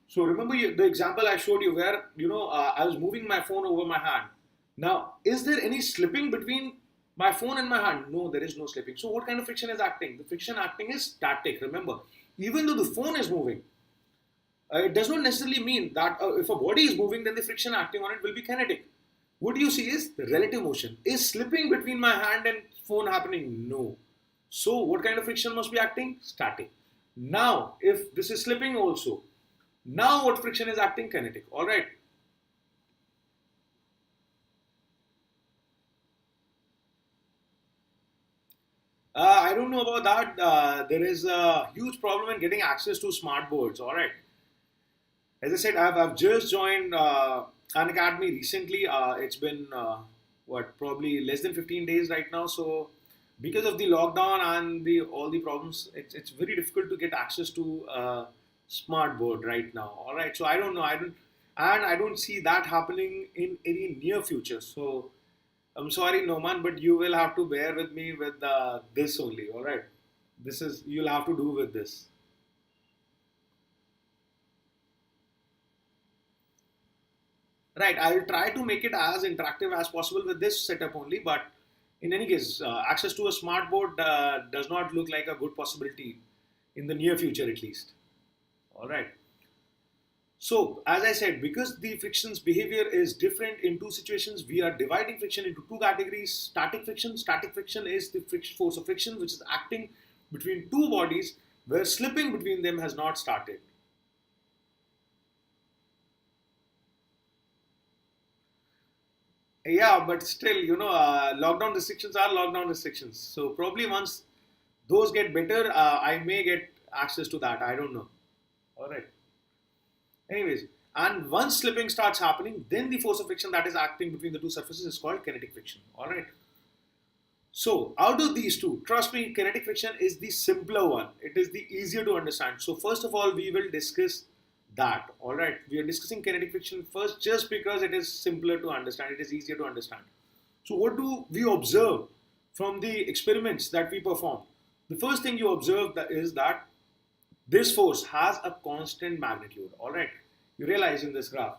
So remember the example I showed you where I was moving my phone over my hand. Now, is there any slipping between my phone and my hand? No, there is no slipping. So what kind of friction is acting? The friction acting is static. Remember, even though the phone is moving, it does not necessarily mean that if a body is moving, then the friction acting on it will be kinetic. What you see is the relative motion. Is slipping between my hand and phone happening? No. So what kind of friction must be acting? Static. Now, if this is slipping also, now what friction is acting? Kinetic. Alright. I don't know about that. There is a huge problem in getting access to smart boards. Alright. As I said, I've just joined Unacademy recently. It's been probably less than 15 days right now. So because of the lockdown and all the problems, it's very difficult to get access to smart board right now. All right, so I don't know. I don't see that happening in any near future. So I'm sorry, Noman, but you will have to bear with me with this only. All right, you'll have to do with this. Right, I will try to make it as interactive as possible with this setup only, but in any case, access to a smart board does not look like a good possibility in the near future at least. Alright. So, as I said, because the friction's behavior is different in two situations, we are dividing friction into two categories. Static friction. Static friction is the force of friction which is acting between two bodies where slipping between them has not started. Yeah, but still, lockdown restrictions are lockdown restrictions. So probably once those get better, I may get access to that. I don't know. All right. Anyways, and once slipping starts happening, then the force of friction that is acting between the two surfaces is called kinetic friction. All right. So out of these two, trust me, kinetic friction is the simpler one. It is the easier to understand. So first of all, we will discuss that. All right, we are discussing kinetic friction first just because it is simpler to understand. It is easier to understand. So what do we observe from the experiments that we perform? The first thing you observe is that this force has a constant magnitude. All right, you realize in this graph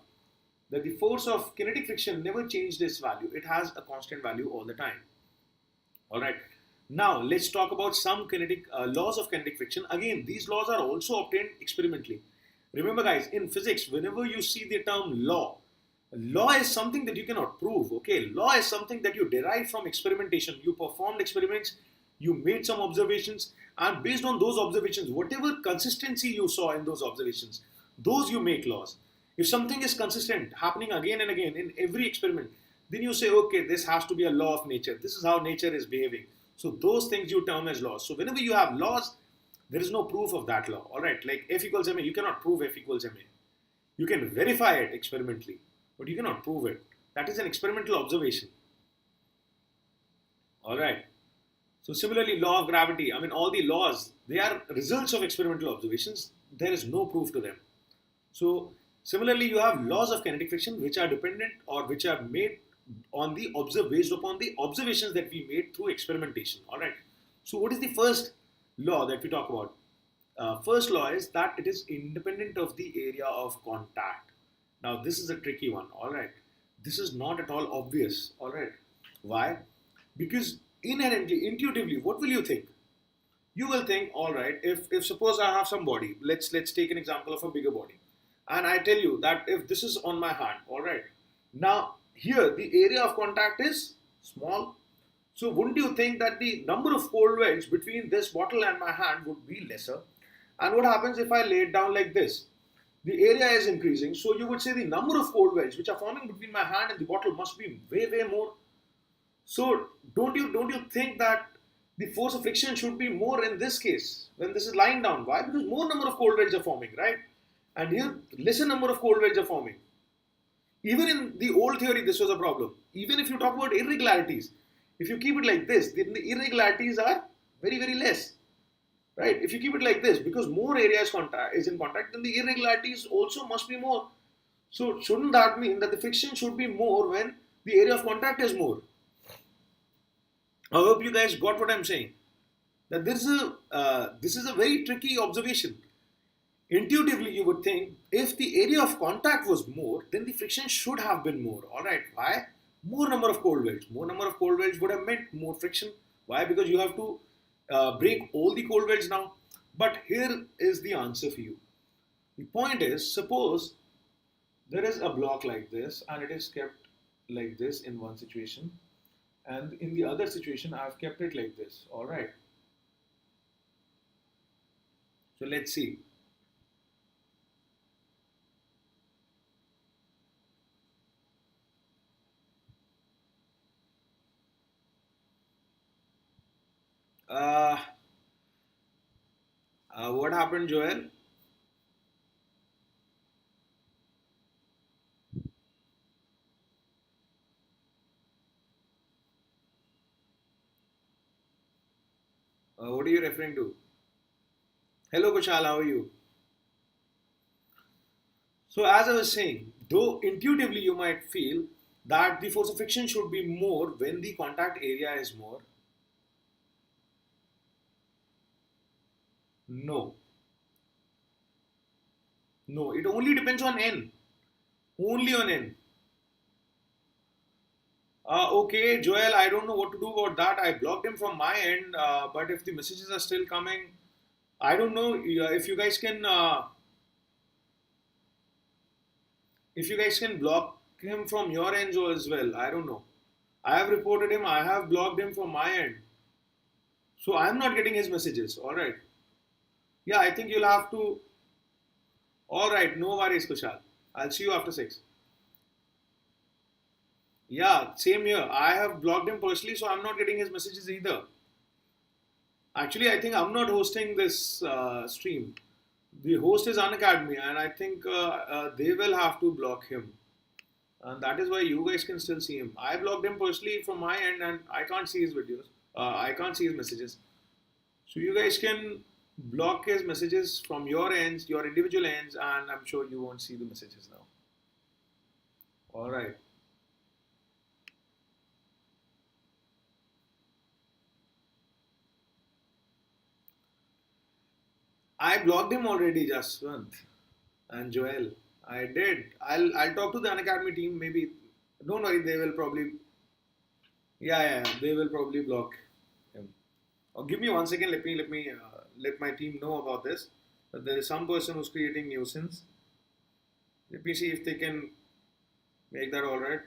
that the force of kinetic friction never changed its value. It has a constant value all the time. All right. Now let's talk about some kinetic laws of kinetic friction. Again, these laws are also obtained experimentally. Remember guys, in physics, whenever you see the term law is something that you cannot prove, okay? Law is something that you derive from experimentation. You performed experiments, you made some observations, and based on those observations, whatever consistency you saw in those observations, those you make laws. If something is consistent, happening again and again in every experiment, then you say, okay, this has to be a law of nature. This is how nature is behaving. So those things you term as laws. So whenever you have laws, there is no proof of that law. All right, like F equals ma, you cannot prove F equals ma. You can verify it experimentally, but you cannot prove it. That is an experimental observation. All right. So similarly, law of gravity, I mean, all the laws, they are results of experimental observations. There is no proof to them. So similarly, you have laws of kinetic friction, which are dependent or which are made on the based upon the observations that we made through experimentation. All right. So what is the first law that we talk about? First law is that it is independent of the area of contact. Now this is a tricky one. All right. This is not at all obvious. All right. Why? Because inherently, intuitively, what will you think? You will think, all right, if suppose I have some body, let's take an example of a bigger body, and I tell you that if this is on my hand, all right, now here the area of contact is small, so wouldn't you think that the number of cold welds between this bottle and my hand would be lesser? And what happens if I lay it down like this? The area is increasing, so you would say the number of cold welds which are forming between my hand and the bottle must be way more. So don't you think that the force of friction should be more in this case when this is lying down? Why? Because more number of cold welds are forming, right? And here lesser number of cold welds are forming. Even in the old theory, this was a problem. Even if you talk about irregularities, if you keep it like this, then the irregularities are very less, right? If you keep it like this, because more area is in contact, then the irregularities also must be more. So shouldn't that mean that the friction should be more when the area of contact is more? I hope you guys got what I'm saying. That this is a very tricky observation. Intuitively, you would think if the area of contact was more, then the friction should have been more. All right, why? More number of cold welds. More number of cold welds would have meant more friction. Why? Because you have to break all the cold welds now. But here is the answer for you. The point is, suppose there is a block like this and it is kept like this in one situation, and in the other situation I've kept it like this. All right, so let's see. uh, what happened, Joel? What are you referring to? Hello Kushal, how are you? So as I was saying, though intuitively you might feel that the force of friction should be more when the contact area is more. No, no, it only depends on n. Only on n. Okay, Joel, I don't know what to do about that. I blocked him from my end, but if the messages are still coming, I don't know if you guys can block him from your end as well. I don't know. I have reported him. I have blocked him from my end, so I'm not getting his messages. All right. Yeah, I think you'll have to. All right, no worries, Kushal. I'll see you after 6. Yeah, same here. I have blocked him personally, so I'm not getting his messages either. Actually, I think I'm not hosting this stream. The host is Unacademy, and I think they will have to block him. And that is why you guys can still see him. I blocked him personally from my end, and I can't see his videos. I can't see his messages. So you guys can block his messages from your ends, your individual ends, and I'm sure you won't see the messages now. All right. I blocked him already, Jaswant and Joel. I did. I'll talk to the Unacademy team. Maybe don't worry. They will probably they will probably block him. Or give me 1 second. Let my team know about this. But there is some person who's creating nuisance. Let me see if they can make that all right.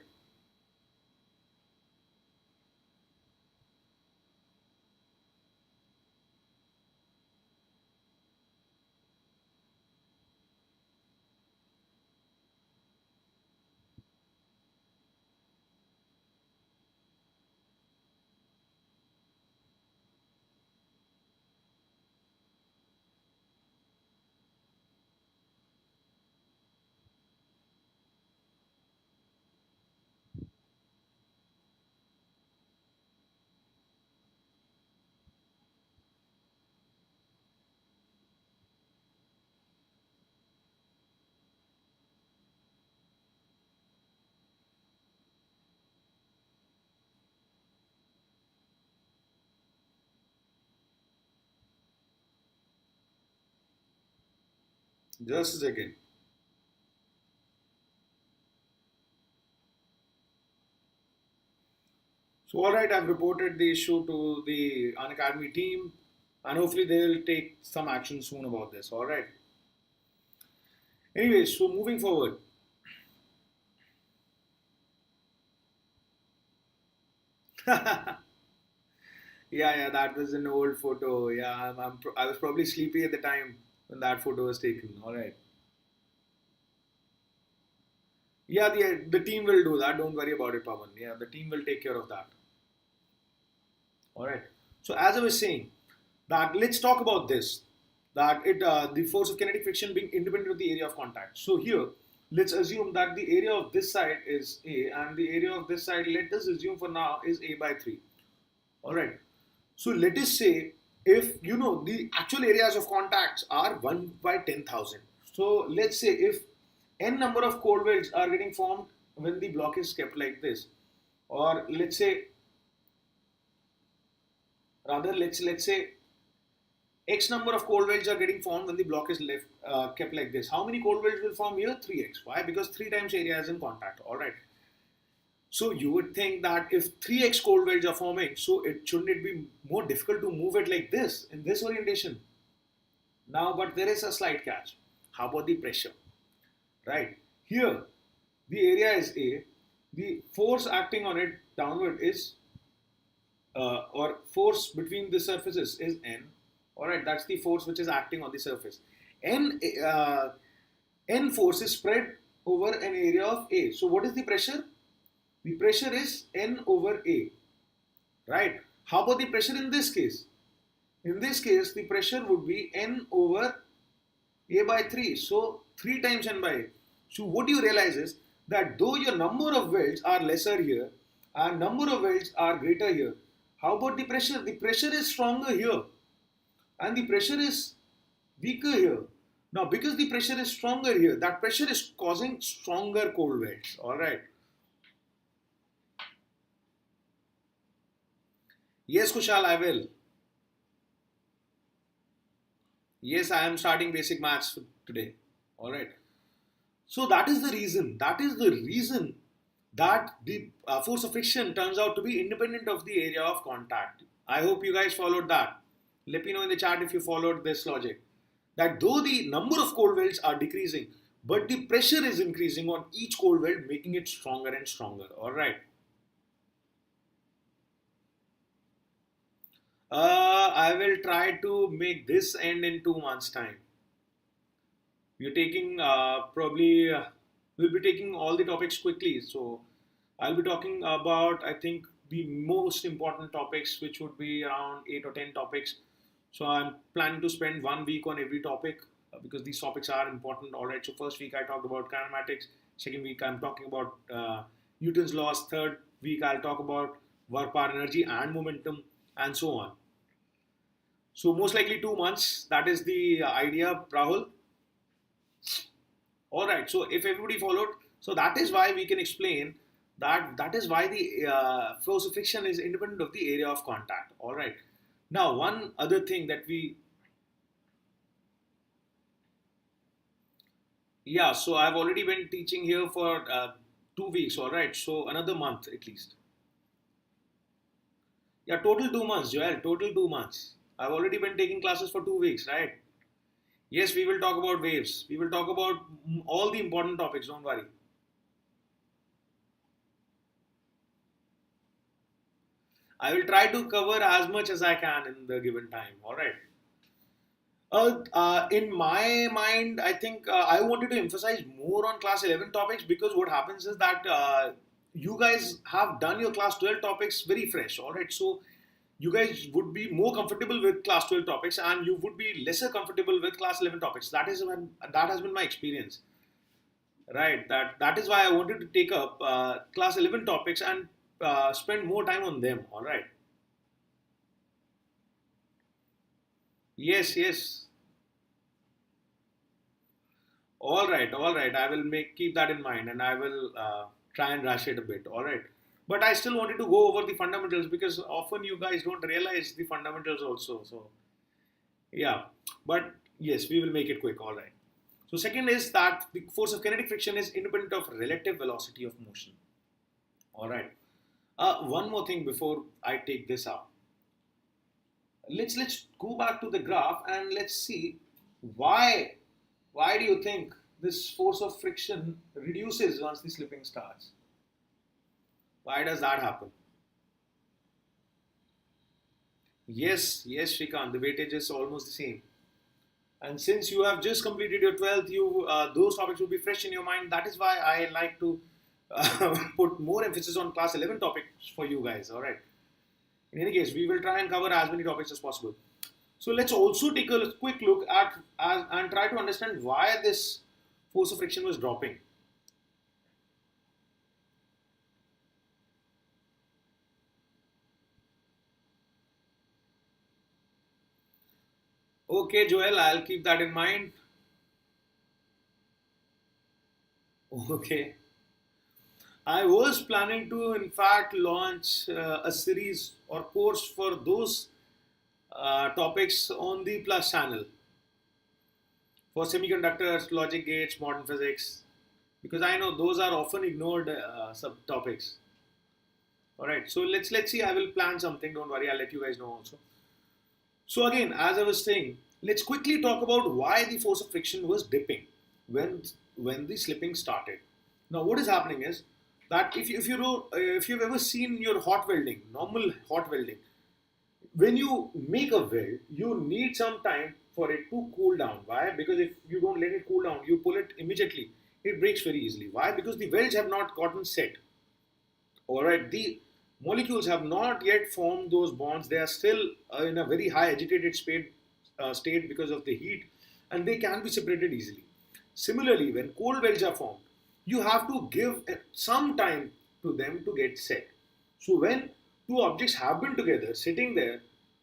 Just a second. So, all right, I've reported the issue to the Unacademy team, and hopefully they'll take some action soon about this. All right. Anyways, so moving forward. Yeah, that was an old photo. Yeah, I was probably sleepy at the time when that photo was taken. All right. Yeah, the team will do that. Don't worry about it, Pawan. Yeah, the team will take care of that. All right. So as I was saying, that let's talk about this. That the force of kinetic friction being independent of the area of contact. So here, let's assume that the area of this side is A, and the area of this side, let us assume for now, is A by 3. All right. So let us say if you know the actual areas of contacts are 1 by 10,000. So let's say if n number of cold welds are getting formed when the block is kept like this, or let's say rather let's say x number of cold welds are getting formed when the block is left kept like this. How many cold welds will form here? 3x. Why? Because 3 times area is in contact. All right. So you would think that if 3x cold welds are forming, so shouldn't it be more difficult to move it like this in this orientation? Now, but there is a slight catch. How about the pressure? Right here, the area is A. The force acting on it downward is, or force between the surfaces is N. All right, that's the force which is acting on the surface. N N force is spread over an area of A. So what is the pressure? The pressure is N over A, right? How about the pressure in this case? In this case, the pressure would be N over A by 3. So 3 times N by A. So what you realize is that though your number of welds are lesser here and number of welds are greater here, how about the pressure? The pressure is stronger here and the pressure is weaker here. Now, because the pressure is stronger here, that pressure is causing stronger cold welds. All right. Yes, Kushal, I will. Yes, I am starting basic maths today. All right. So that is the reason. That is the reason that the force of friction turns out to be independent of the area of contact. I hope you guys followed that. Let me know in the chat if you followed this logic. That though the number of cold welds are decreasing, but the pressure is increasing on each cold weld, making it stronger and stronger. All right. I will try to make this end in 2 months' time. We're taking probably we'll be taking all the topics quickly. So I'll be talking about I think the most important topics, which would be around 8 or 10 topics. So I'm planning to spend 1 week on every topic because these topics are important. All right. So first week I talked about kinematics. Second week I'm talking about Newton's laws. Third week I'll talk about work, power, energy, and momentum, and so on. So most likely 2 months. That is the idea, Rahul. All right. So if everybody followed, so that is why we can explain that is why the force of friction is independent of the area of contact. All right. Now one other thing that we yeah. So I've already been teaching here for 2 weeks. All right. So another month at least. Yeah. Total 2 months, Joel. Total 2 months. I've already been taking classes for 2 weeks, right? Yes, we will talk about waves. We will talk about all the important topics, don't worry. I will try to cover as much as I can in the given time, alright? In my mind, I think I wanted to emphasize more on class 11 topics because what happens is that you guys have done your class 12 topics very fresh, alright? So you guys would be more comfortable with class 12 topics and you would be lesser comfortable with class 11 topics. That has been my experience, right? That is why I wanted to take up class 11 topics and spend more time on them, alright? Yes, yes. All right. I will make keep that in mind, and I will try and rush it a bit. All right. But I still wanted to go over the fundamentals because often you guys don't realize the fundamentals also. So yeah, but yes, we will make it quick. All right. So second is that the force of kinetic friction is independent of relative velocity of motion. All right. One more thing before I take this up. Let's go back to the graph and let's see why why do you think this force of friction reduces once the slipping starts? Why does that happen? Yes, Shrikant, the weightage is almost the same. And since you have just completed your 12th, you those topics will be fresh in your mind. That is why I like to put more emphasis on class 11 topics for you guys. All right. In any case, we will try and cover as many topics as possible. So let's also take a quick look at and try to understand why this force of friction was dropping. Okay, Joel, I'll keep that in mind. Okay. I was planning to, in fact, launch a series or course for those topics on the Plus channel for semiconductors, logic gates, modern physics, because I know those are often ignored subtopics. All right, so let's see. I will plan something. Don't worry, I'll let you guys know also. So again, as I was saying, let's quickly talk about why the force of friction was dipping when when the slipping started. Now, what is happening is that if you've ever seen your hot welding, normal hot welding, when you make a weld, you need some time for it to cool down. Why? Because if you don't let it cool down, you pull it immediately, it breaks very easily. Why? Because the welds have not gotten set. All right, the molecules have not yet formed those bonds. They are still in a very high agitated state because of the heat, and they can be separated easily. Similarly, when cold welds are formed, you have to give some time to them to get set. So when two objects have been together sitting there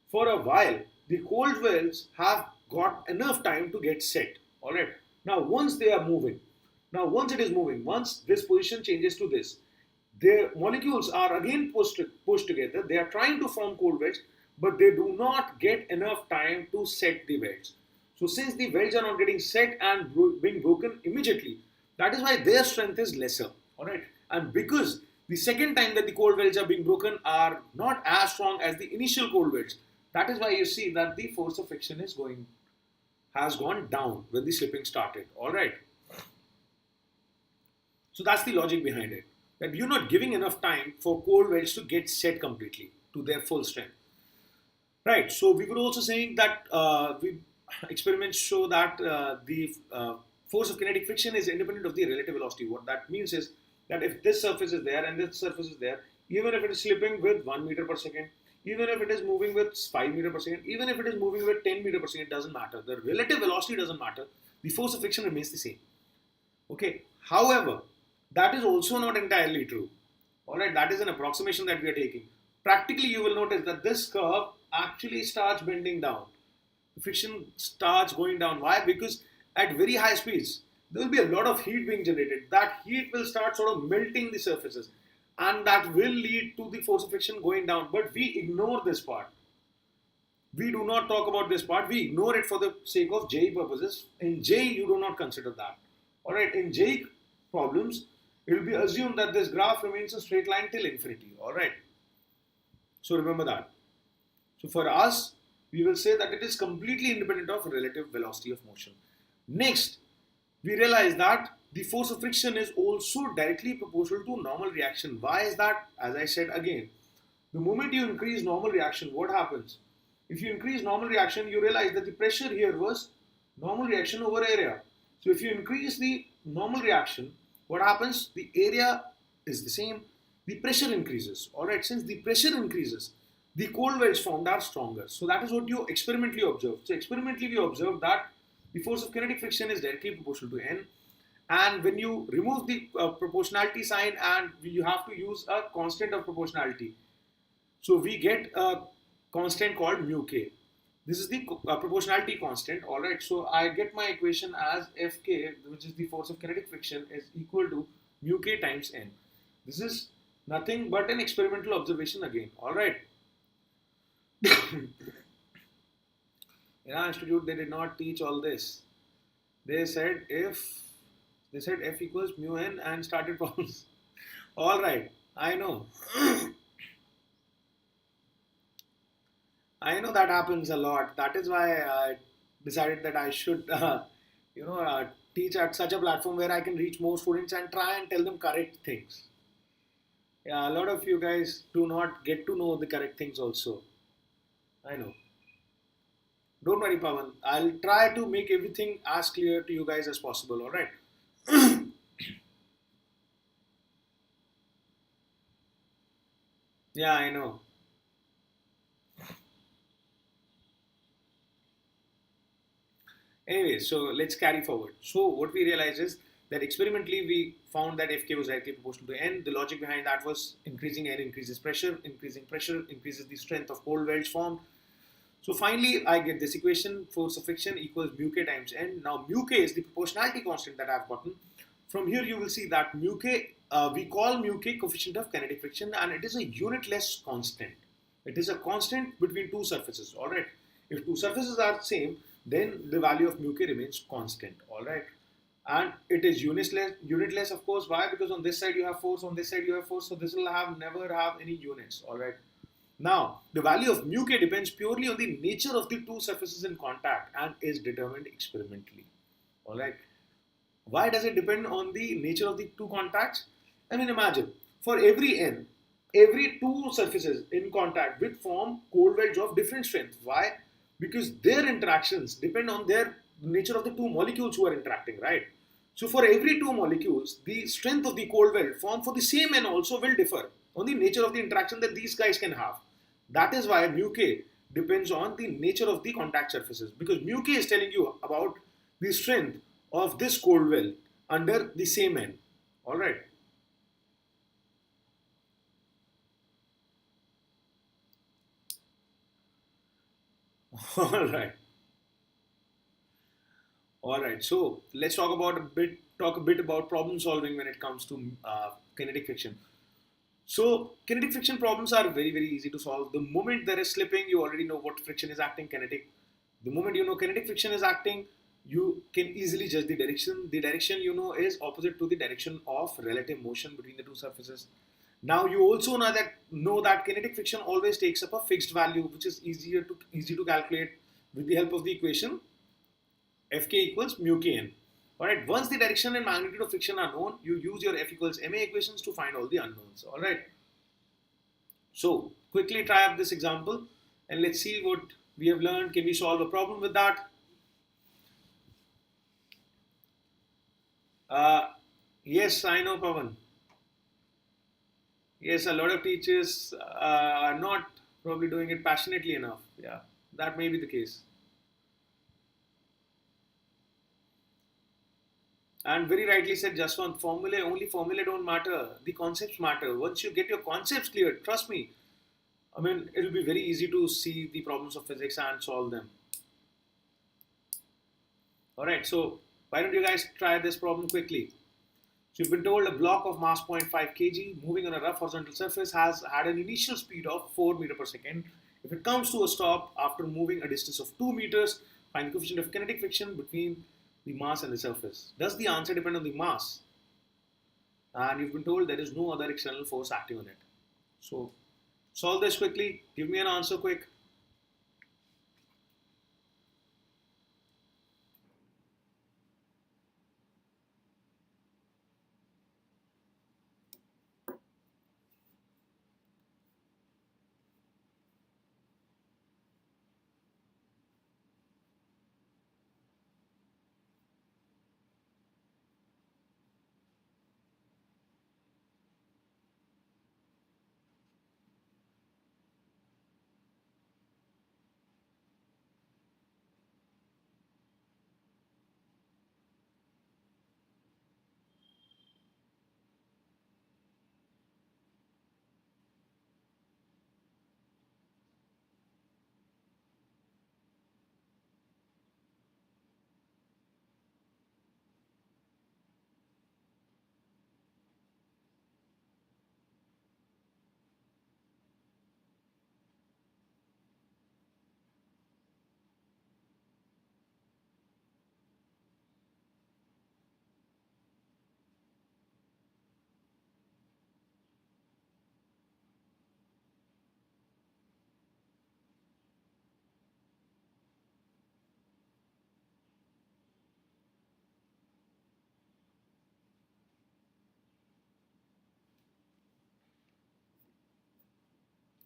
for a while, the cold welds have got enough time to get set. All right. Now once they are moving, once it is moving, once this position changes to this, the molecules are again pushed together. They are trying to form cold welds, but they do not get enough time to set the welds. So since the welds are not getting set and being broken immediately, that is why their strength is lesser. All right, and because the second time that the cold welds are being broken are not as strong as the initial cold welds, that is why you see that the force of friction has gone down when the slipping started. All right. So that's the logic behind it. That you're not giving enough time for cold welds to get set completely to their full strength. Right. So we were also saying that experiments show that the force of kinetic friction is independent of the relative velocity. What that means is that if this surface is there and this surface is there, even if it is slipping with 1 meter per second, even if it is moving with 5 meter per second, even if it is moving with 10 meter per second, it doesn't matter. The relative velocity doesn't matter. The force of friction remains the same. Okay. However, that is also not entirely true. Alright, that is an approximation that we are taking. Practically, you will notice that this curve actually starts bending down. The friction starts going down. Why? Because at very high speeds, there will be a lot of heat being generated. That heat will start sort of melting the surfaces, and that will lead to the force of friction going down. But we ignore this part. We do not talk about this part. We ignore it for the sake of JEE purposes. In JEE, you do not consider that. Alright, in JEE problems, it will be assumed that this graph remains a straight line till infinity. Alright. So remember that. So for us, we will say that it is completely independent of relative velocity of motion. Next, we realize that the force of friction is also directly proportional to normal reaction. Why is that? As I said again, the moment you increase normal reaction, what happens? If you increase normal reaction, you realize that the pressure here was normal reaction over area. So if you increase the normal reaction, what happens? The area is the same, the pressure increases. Alright, since the pressure increases, the cold welds formed are stronger. So that is what you experimentally observe. So experimentally we observe that the force of kinetic friction is directly proportional to N, and when you remove the proportionality sign and you have to use a constant of proportionality, so we get a constant called mu k. This is the proportionality constant. All right. So I get my equation as Fk, which is the force of kinetic friction, is equal to mu k times n. This is nothing but an experimental observation again. All right. In our institute, they did not teach all this. They said F equals mu n and started problems. All right. I know. I know that happens a lot. That is why I decided that I should, teach at such a platform where I can reach more students and try and tell them correct things. Yeah, a lot of you guys do not get to know the correct things also. I know. Don't worry, Pawan. I'll try to make everything as clear to you guys as possible. All right. Yeah, I know. Anyway, so let's carry forward. So what we realize is that experimentally we found that Fk was directly proportional to N. The logic behind that was increasing N increases pressure increases the strength of cold welds formed. So finally I get this equation, force of friction equals mu k times N. Now mu k is the proportionality constant that I've gotten. From here you will see that mu k, we call mu k coefficient of kinetic friction, and it is a unitless constant. It is a constant between two surfaces. Alright. If two surfaces are same, then the value of mu k remains constant. Alright. And it is unitless of course. Why? Because on this side you have force, on this side you have force, so this will never have any units. Alright. Now, the value of mu k depends purely on the nature of the two surfaces in contact and is determined experimentally. Alright. Why does it depend on the nature of the two contacts? I mean, imagine for every n, every two surfaces in contact will form cold welds of different strength. Why? Because their interactions depend on their nature of the two molecules who are interacting, right? So for every two molecules, the strength of the cold weld formed for the same n also will differ on the nature of the interaction that these guys can have. That is why mu k depends on the nature of the contact surfaces, because mu k is telling you about the strength of this cold weld under the same n. All right. All right. All right. So let's talk a bit about problem solving when it comes to kinetic friction. So kinetic friction problems are very, very easy to solve. The moment there is slipping, you already know what friction is acting, kinetic. The moment you know kinetic friction is acting, you can easily judge the direction. The direction you know is opposite to the direction of relative motion between the two surfaces. Now you also know that kinetic friction always takes up a fixed value, which is easy to calculate with the help of the equation Fk equals mu kn. Alright, once the direction and magnitude of friction are known, you use your F equals ma equations to find all the unknowns. Alright, so quickly try up this example and let's see what we have learned. Can we solve a problem with that? Yes, I know, Pavan. Yes, a lot of teachers are not probably doing it passionately enough. Yeah, that may be the case. And very rightly said, just one only formulae don't matter. The concepts matter. Once you get your concepts clear, trust me, I mean, it'll be very easy to see the problems of physics and solve them. Alright, so why don't you guys try this problem quickly? So you've been told a block of mass 0.5 kg moving on a rough horizontal surface has had an initial speed of 4 meters per second. If it comes to a stop after moving a distance of 2 meters, find the coefficient of kinetic friction between the mass and the surface. Does the answer depend on the mass? And you've been told there is no other external force acting on it. So solve this quickly. Give me an answer quick.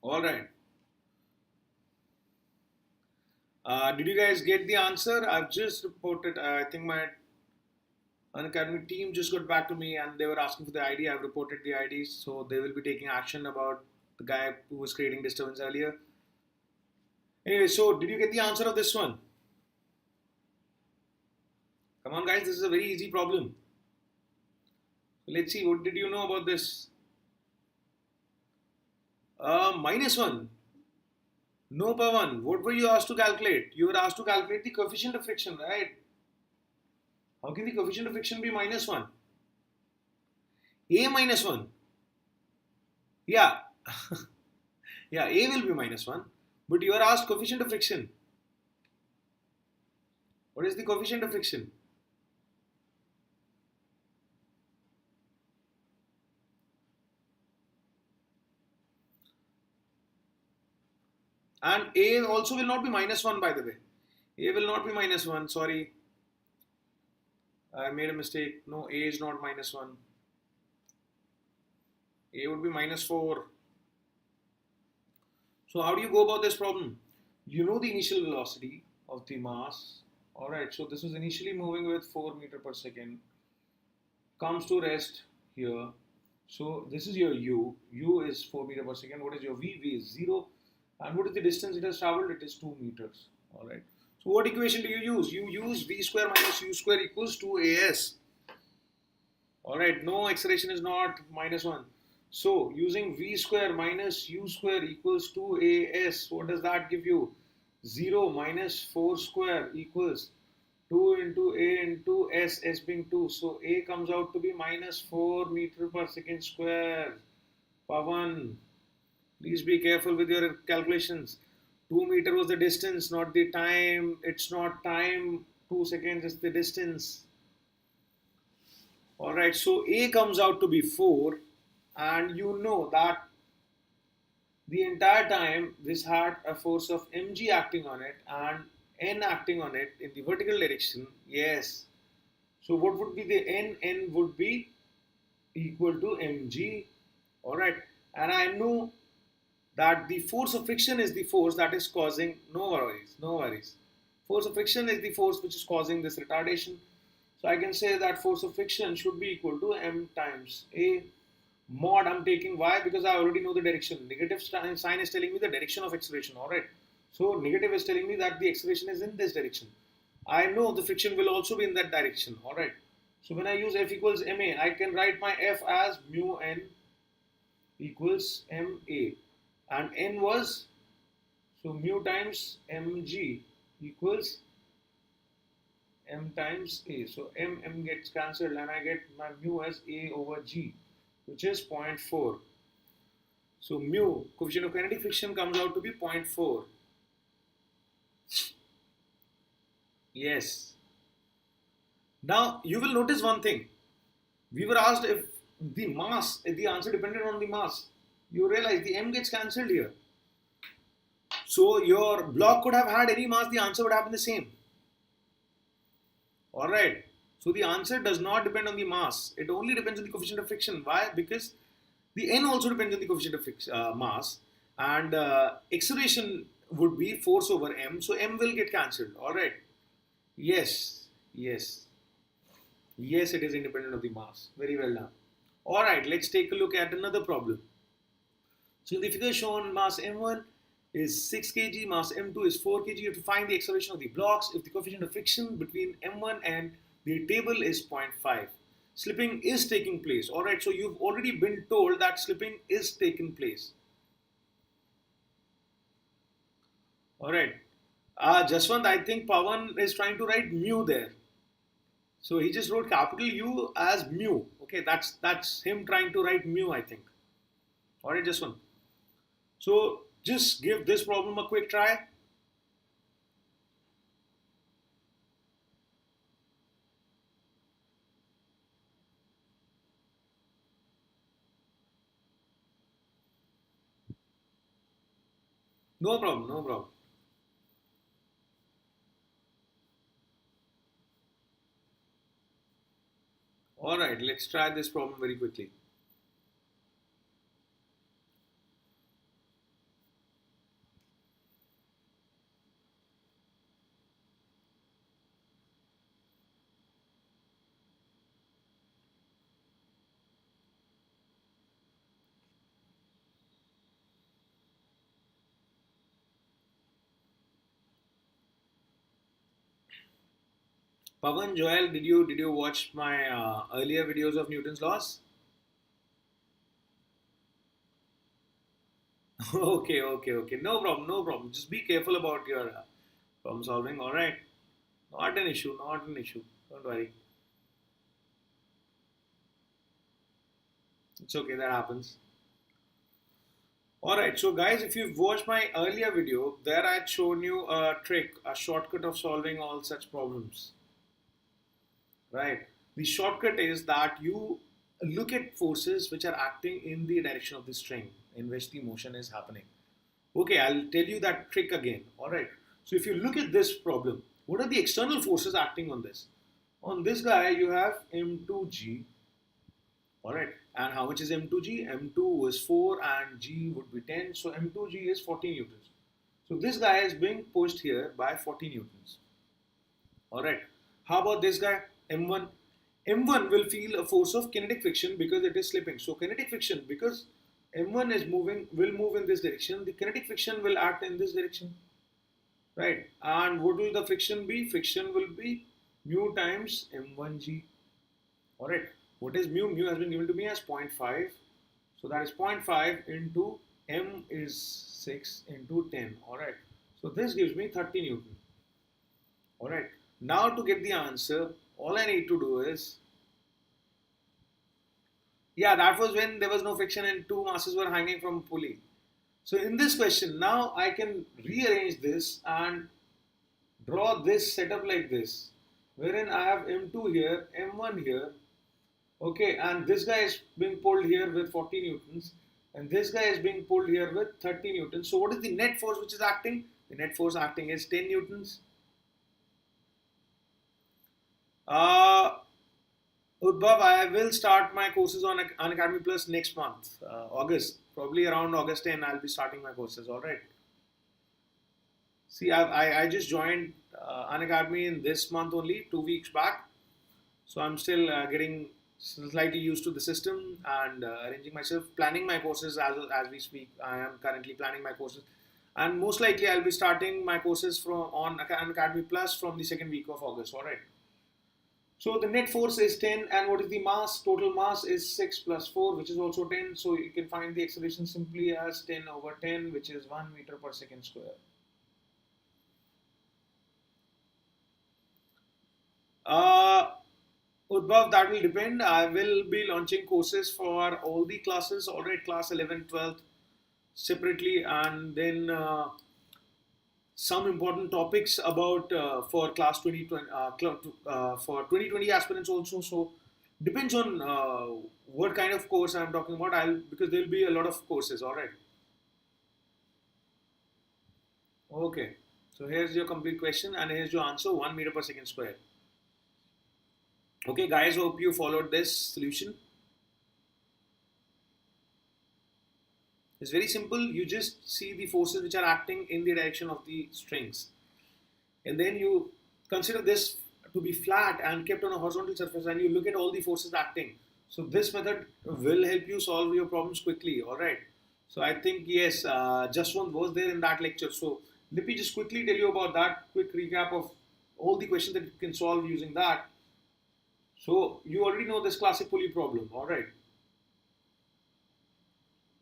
All right. Did you guys get the answer? I've just reported. I think my Unacademy team just got back to me and they were asking for the ID. I've reported the IDs, so they will be taking action about the guy who was creating disturbance earlier. Anyway, so did you get the answer of this one? Come on, guys, this is a very easy problem. Let's see, what did you know about this? -1. No, Pavan. What were you asked to calculate? You were asked to calculate the coefficient of friction, right? How can the coefficient of friction be -1? A -1. Yeah. Yeah, A will be -1. But you are asked coefficient of friction. What is the coefficient of friction? And A also will not be -1, by the way. A will not be -1. Sorry. I made a mistake. No, A is not -1. A would be -4. So how do you go about this problem? You know the initial velocity of the mass. Alright, so this is initially moving with 4 meter per second. Comes to rest here. So this is your U. U is 4 meter per second. What is your V? V is 0. And what is the distance it has traveled? It is 2 meters. Alright. So what equation do you use? You use V square minus U square equals 2AS. Alright, no, acceleration is not -1. So using V square minus U square equals 2AS, what does that give you? 0 minus 4 square equals 2 into A into S, S being 2. So A comes out to be -4 meter per second square. Pavan, please be careful with your calculations. 2 meter was the distance, not the time. It's not time, 2 seconds is the distance. Alright, so A comes out to be 4, and you know that the entire time this had a force of mg acting on it and n acting on it in the vertical direction. Yes. So what would be the n? N would be equal to mg. Alright, and I know that the force of friction is the force that is causing, no worries. Force of friction is the force which is causing this retardation. So I can say that force of friction should be equal to m times A mod. I'm taking why? Because I already know the direction. Negative sign is telling me the direction of acceleration. Alright. So negative is telling me that the acceleration is in this direction. I know the friction will also be in that direction. Alright. So when I use F equals ma, I can write my F as mu n equals ma. And n was, so mu times mg equals m times a. So m gets cancelled and I get my mu as a over g, which is 0.4. So mu, coefficient of kinetic friction, comes out to be 0.4. Yes. Now you will notice one thing. We were asked if the mass, if the answer depended on the mass. You realize the m gets cancelled here. So your block could have had any mass, the answer would have been the same. Alright. So the answer does not depend on the mass. It only depends on the coefficient of friction. Why? Because the n also depends on the coefficient of mass. And acceleration would be force over m. So m will get cancelled. Alright. Yes. Yes, it is independent of the mass. Very well done. Alright, let's take a look at another problem. So in the figure shown, mass m1 is 6 kg, mass m2 is 4 kg. You have to find the acceleration of the blocks if the coefficient of friction between m1 and the table is 0.5. Slipping is taking place. Alright, so you've already been told that slipping is taking place. Alright. Jaswant, I think Pawan is trying to write mu there. So he just wrote capital U as mu. Okay, that's him trying to write mu, I think. Alright, Jaswant. So just give this problem a quick try. No problem, no problem. Alright, let's try this problem very quickly. Pavan, Joel, did you watch my earlier videos of Newton's laws? Okay. No problem, no problem. Just be careful about your problem solving. All right. Not an issue. Not an issue. Don't worry. It's okay. That happens. All right. So, guys, if you've watched my earlier video, there I had shown you a trick, a shortcut of solving all such problems. Right. The shortcut is that you look at forces which are acting in the direction of the string in which the motion is happening. Okay, I'll tell you that trick again. All right. So if you look at this problem, what are the external forces acting on this? On this guy, you have M2G. All right. And how much is M2G? M2 is 4 and G would be 10. So M2G is 40 newtons. So this guy is being pushed here by 40 newtons. All right. How about this guy? M1. M1 will feel a force of kinetic friction because it is slipping. So kinetic friction, because M1 is moving, will move in this direction. The kinetic friction will act in this direction. Right. And what will the friction be? Friction will be mu times M1G. All right. What is mu? Mu has been given to me as 0.5. So that is 0.5 into M is 6 into 10. All right. So this gives me 30 Newton. All right. Now to get the answer, all I need to do is, yeah, that was when there was no friction and two masses were hanging from pulley. So in this question, now I can rearrange this and draw this setup like this, wherein I have M2 here, M1 here, okay, and this guy is being pulled here with 40 newtons, and this guy is being pulled here with 30 newtons. So what is the net force which is acting? The net force acting is 10 newtons. Udbhav, I will start my courses on Unacademy Plus next month, August. Probably around August 10, I'll be starting my courses, alright? See, I just joined Unacademy in this month only, 2 weeks back. So I'm still getting slightly used to the system and arranging myself, planning my courses as we speak. I am currently planning my courses. And most likely I'll be starting my courses on Unacademy Plus from the second week of August, alright? So the net force is 10, and what is the mass? Total mass is 6 plus 4, which is also 10. So you can find the acceleration simply as 10 over 10, which is 1 meter per second square. Udbhav, that will depend. I will be launching courses for all the classes, alright, class 11, 12 separately, and then some important topics about for class 2020 for 2020 aspirants also. So depends on what kind of course I'm talking about. Because there will be a lot of courses. All right. Okay. So here's your complete question and here's your answer: 1 meter per second square. Okay, guys. Hope you followed this solution. It's very simple. You just see the forces which are acting in the direction of the strings. And then you consider this to be flat and kept on a horizontal surface, and you look at all the forces acting. So this method will help you solve your problems quickly. All right. So I think, yes, just one was there in that lecture. So let me just quickly tell you about that, quick recap of all the questions that you can solve using that. So you already know this classic pulley problem. All right.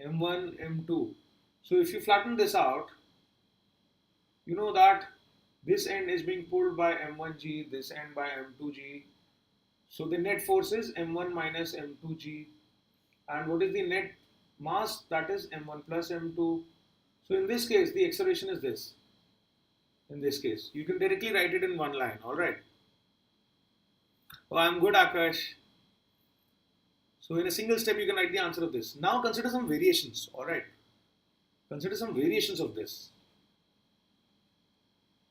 M1, M2. So if you flatten this out, you know that this end is being pulled by M1G, this end by M2G. So the net force is M1 minus M2G. And what is the net mass? That is M1 plus M2. So in this case, the acceleration is this. In this case, you can directly write it in one line. All right. Oh, I'm good, Akash. So in a single step, you can write the answer of this. Now consider some variations, alright. Consider some variations of this.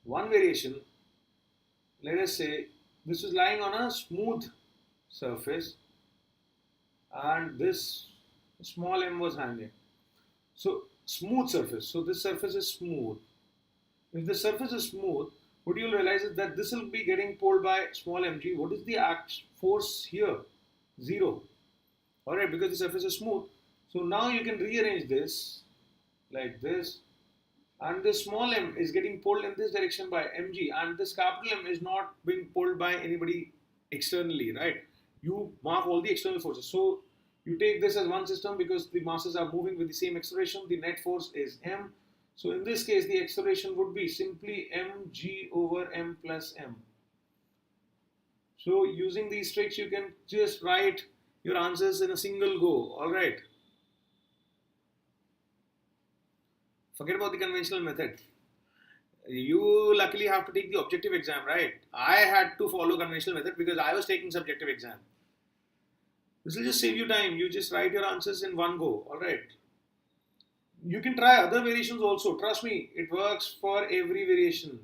One variation, let us say, this is lying on a smooth surface and this small m was hanging. So smooth surface, so this surface is smooth. If the surface is smooth, what you'll realize is that this will be getting pulled by small mg. What is the force here? 0. Alright, because the surface is smooth. So now you can rearrange this like this, and this small m is getting pulled in this direction by mg, and this capital M is not being pulled by anybody externally, right? You mark all the external forces. So you take this as one system because the masses are moving with the same acceleration. The net force is m. So in this case, the acceleration would be simply mg over m plus m. So using these tricks, you can just write your answers in a single go. All right. Forget about the conventional method. You luckily have to take the objective exam, right? I had to follow conventional method because I was taking subjective exam. This will just save you time. You just write your answers in one go. All right. You can try other variations also. Trust me, it works for every variation.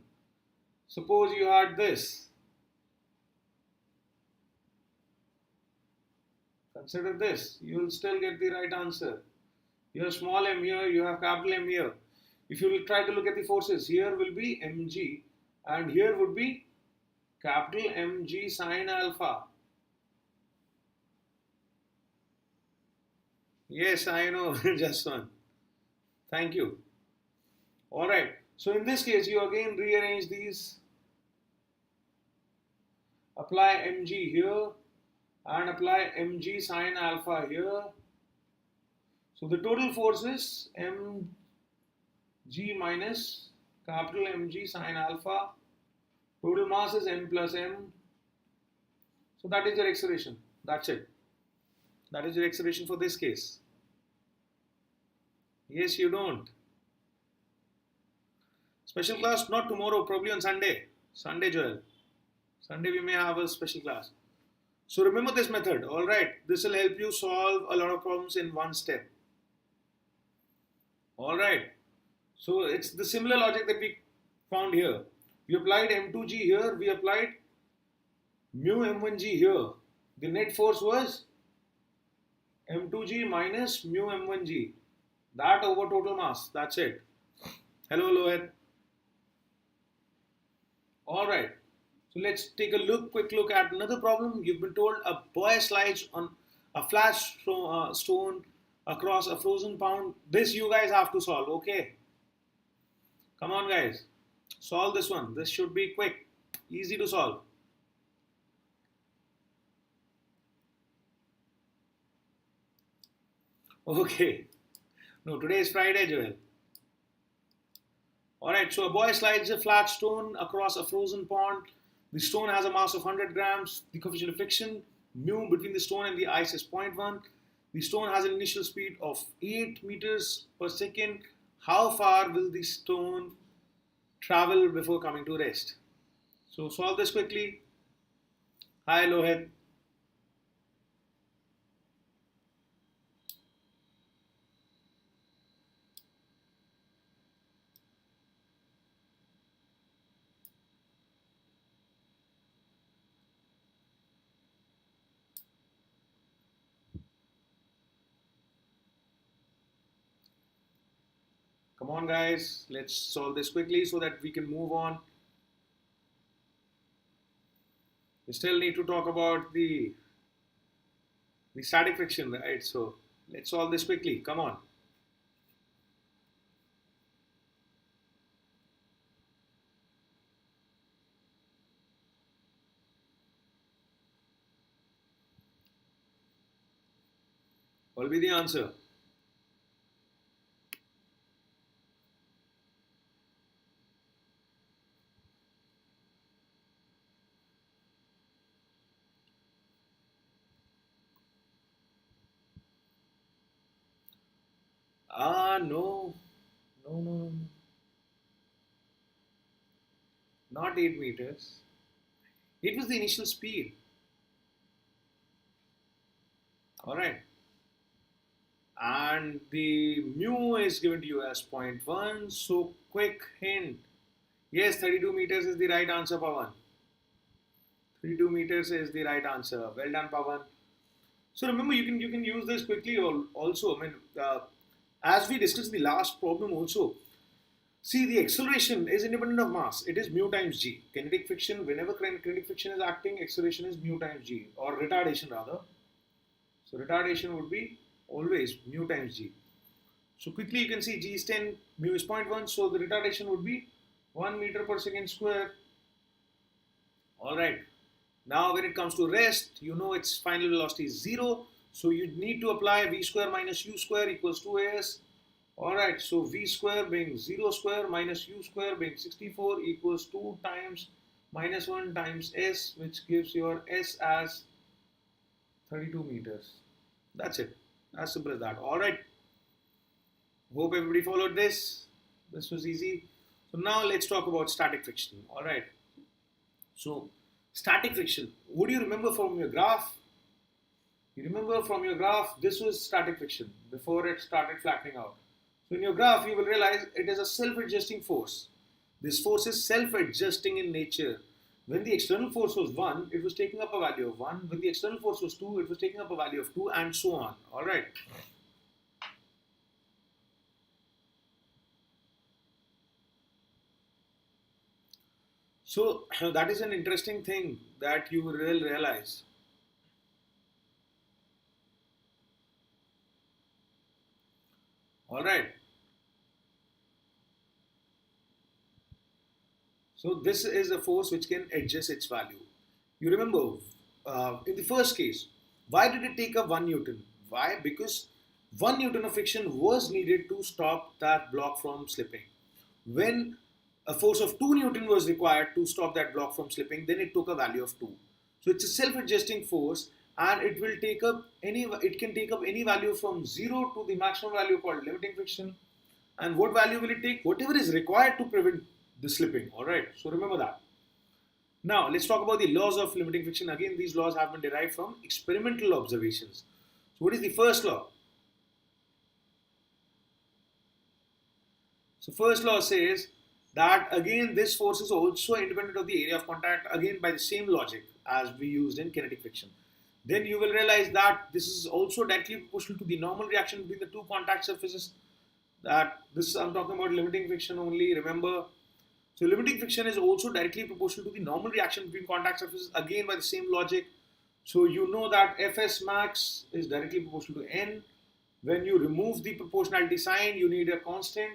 Suppose you had this. Consider this. You will still get the right answer. You have small m here, you have capital M here. If you will try to look at the forces, here will be mg and here would be capital Mg sine alpha. Yes, I know, just one. Thank you. Alright, so in this case, you again rearrange these. Apply mg here and apply mg sine alpha here. So the total force is mg minus capital Mg sine alpha. Total mass is m plus m. So that is your acceleration. That's it. That is your acceleration for this case. Yes, you don't. Special class not tomorrow, probably on Sunday. Sunday, Joel. Sunday we may have a special class. So remember this method. Alright, this will help you solve a lot of problems in one step. Alright, so it's the similar logic that we found here. We applied M2G here, we applied mu M1G here. The net force was M2G minus mu M1G. That over total mass, that's it. Hello, Rohit. Alright, so let's take a quick look at another problem. You've been told a boy slides on a flat stone across a frozen pond. This you guys have to solve, okay? Come on guys, solve this one. This should be quick, easy to solve. Okay, no, today is Friday, Joel. Alright, so a boy slides a flat stone across a frozen pond. The stone has a mass of 100 grams. The coefficient of friction, mu between the stone and the ice is 0.1. The stone has an initial speed of 8 meters per second. How far will the stone travel before coming to rest? So solve this quickly. Hi Rohit. Come on guys, let's solve this quickly so that we can move on. We still need to talk about the static friction, right? So let's solve this quickly. Come on. What will be the answer? No. No. Not 8 meters. It was the initial speed. Alright. And the mu is given to you as 0.1. So quick hint. Yes, 32 meters is the right answer, Pawan. 32 meters is the right answer. Well done, Pawan. So remember, you can use this quickly also. I mean, as we discussed in the last problem also, see, the acceleration is independent of mass. It is mu times g. Kinetic friction, whenever kinetic friction is acting, acceleration is mu times g, or retardation rather. So retardation would be always mu times g. So quickly you can see G is 10, mu is 0.1, so the retardation would be 1 meter per second square. Alright, now when it comes to rest, you know its final velocity is 0, so you need to apply v square minus u square equals 2as. Alright, so v square being 0 square minus u square being 64 equals 2 times minus 1 times s, which gives your s as 32 meters. That's it. As simple as that. Alright. Hope everybody followed this. This was easy. So now let's talk about static friction. Alright. So static friction. What do you remember from your graph? You remember from your graph, this was static friction before it started flattening out. So in your graph, you will realize it is a self-adjusting force. This force is self-adjusting in nature. When the external force was 1, it was taking up a value of 1. When the external force was 2, it was taking up a value of 2, and so on. Alright. So that is an interesting thing that you will realize. Alright. So this is a force which can adjust its value. You remember, in the first case, why did it take up 1 Newton? Why? Because 1 Newton of friction was needed to stop that block from slipping. When a force of 2 Newton was required to stop that block from slipping, then it took a value of 2. So it's a self-adjusting force, and it will take up it can take up any value from 0 to the maximum value called limiting friction. And what value will it take? Whatever is required to prevent the slipping. Alright, so remember that. Now let's talk about the laws of limiting friction. Again, these laws have been derived from experimental observations. So what is the first law? So first law says that again this force is also independent of the area of contact, again by the same logic as we used in kinetic friction. Then you will realize that this is also directly proportional to the normal reaction between the two contact surfaces. That this I'm talking about limiting friction only, remember. So limiting friction is also directly proportional to the normal reaction between contact surfaces, again by the same logic. So you know that Fs max is directly proportional to N. When you remove the proportionality sign, you need a constant.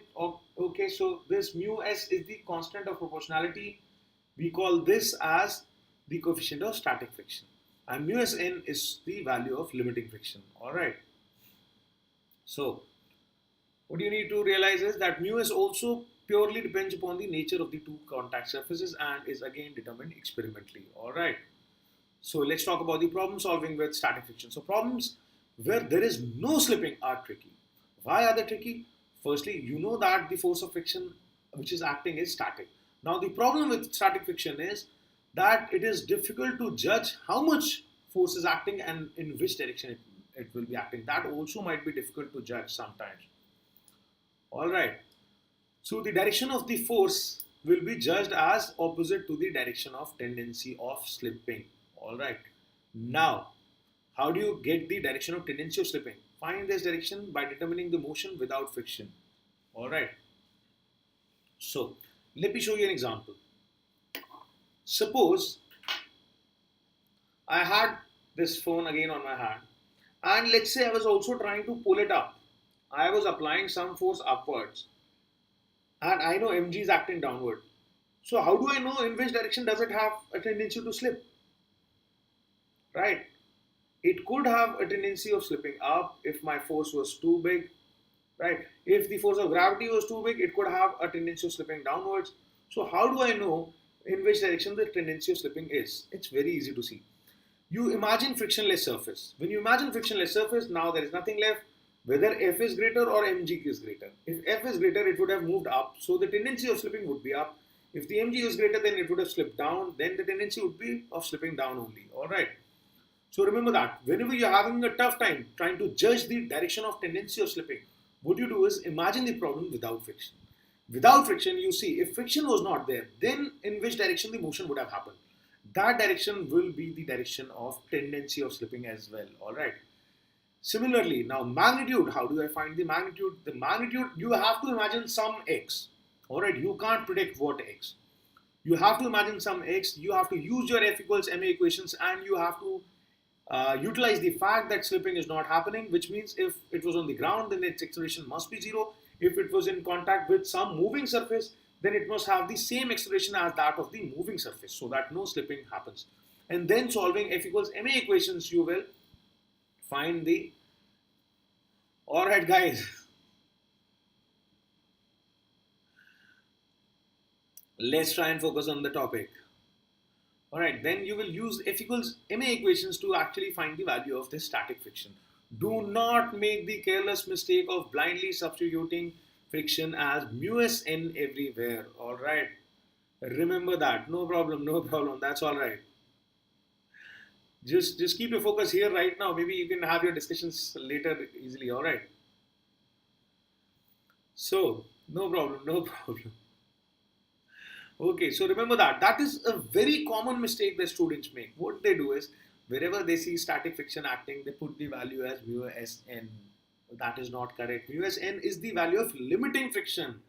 Okay, so this mu s is the constant of proportionality. We call this as the coefficient of static friction. And mu s n is the value of limiting friction. Alright. So what you need to realize is that mu s also purely depends upon the nature of the two contact surfaces and is again determined experimentally. Alright. So let's talk about the problem solving with static friction. So problems where there is no slipping are tricky. Why are they tricky? Firstly, you know that the force of friction which is acting is static. Now the problem with static friction is that it is difficult to judge how much force is acting and in which direction it will be acting. That also might be difficult to judge sometimes. Alright. So the direction of the force will be judged as opposite to the direction of tendency of slipping. Alright. Now, how do you get the direction of tendency of slipping? Find this direction by determining the motion without friction. Alright. So, let me show you an example. Suppose I had this phone again on my hand, and let's say I was also trying to pull it up. I was applying some force upwards, and I know mg is acting downward. So how do I know in which direction does it have a tendency to slip? Right? It could have a tendency of slipping up if my force was too big. Right? If the force of gravity was too big, it could have a tendency of slipping downwards. So how do I know in which direction the tendency of slipping is? It's very easy to see. You imagine frictionless surface. When you imagine frictionless surface, now there is nothing left. Whether F is greater or mg is greater. If F is greater, it would have moved up, so the tendency of slipping would be up. If the mg is greater, then it would have slipped down, then the tendency would be of slipping down only. Alright. So remember that whenever you're having a tough time trying to judge the direction of tendency of slipping, what you do is imagine the problem without friction. Without friction, you see, if friction was not there, then in which direction the motion would have happened. That direction will be the direction of tendency of slipping as well. Alright. Similarly, now magnitude, how do I find the magnitude? The magnitude, you have to imagine some x. Alright, you can't predict what x. You have to imagine some x, you have to use your F equals ma equations, and you have to utilize the fact that slipping is not happening, which means if it was on the ground, then its acceleration must be zero. If it was in contact with some moving surface, then it must have the same acceleration as that of the moving surface, so that no slipping happens. And then solving F equals ma equations, you will find the. Alright, guys. Let's try and focus on the topic. Alright, then you will use F equals ma equations to actually find the value of this static friction. Do not make the careless mistake of blindly substituting friction as mu s n everywhere. Alright, remember that. No problem, no problem. That's alright. Just keep your focus here right now. Maybe you can have your discussions later easily. Alright. So, no problem, no problem. Okay, so remember that. That is a very common mistake that students make. What they do is, wherever they see static friction acting, they put the value as mu s n. That is not correct. Mu s n is the value of limiting friction.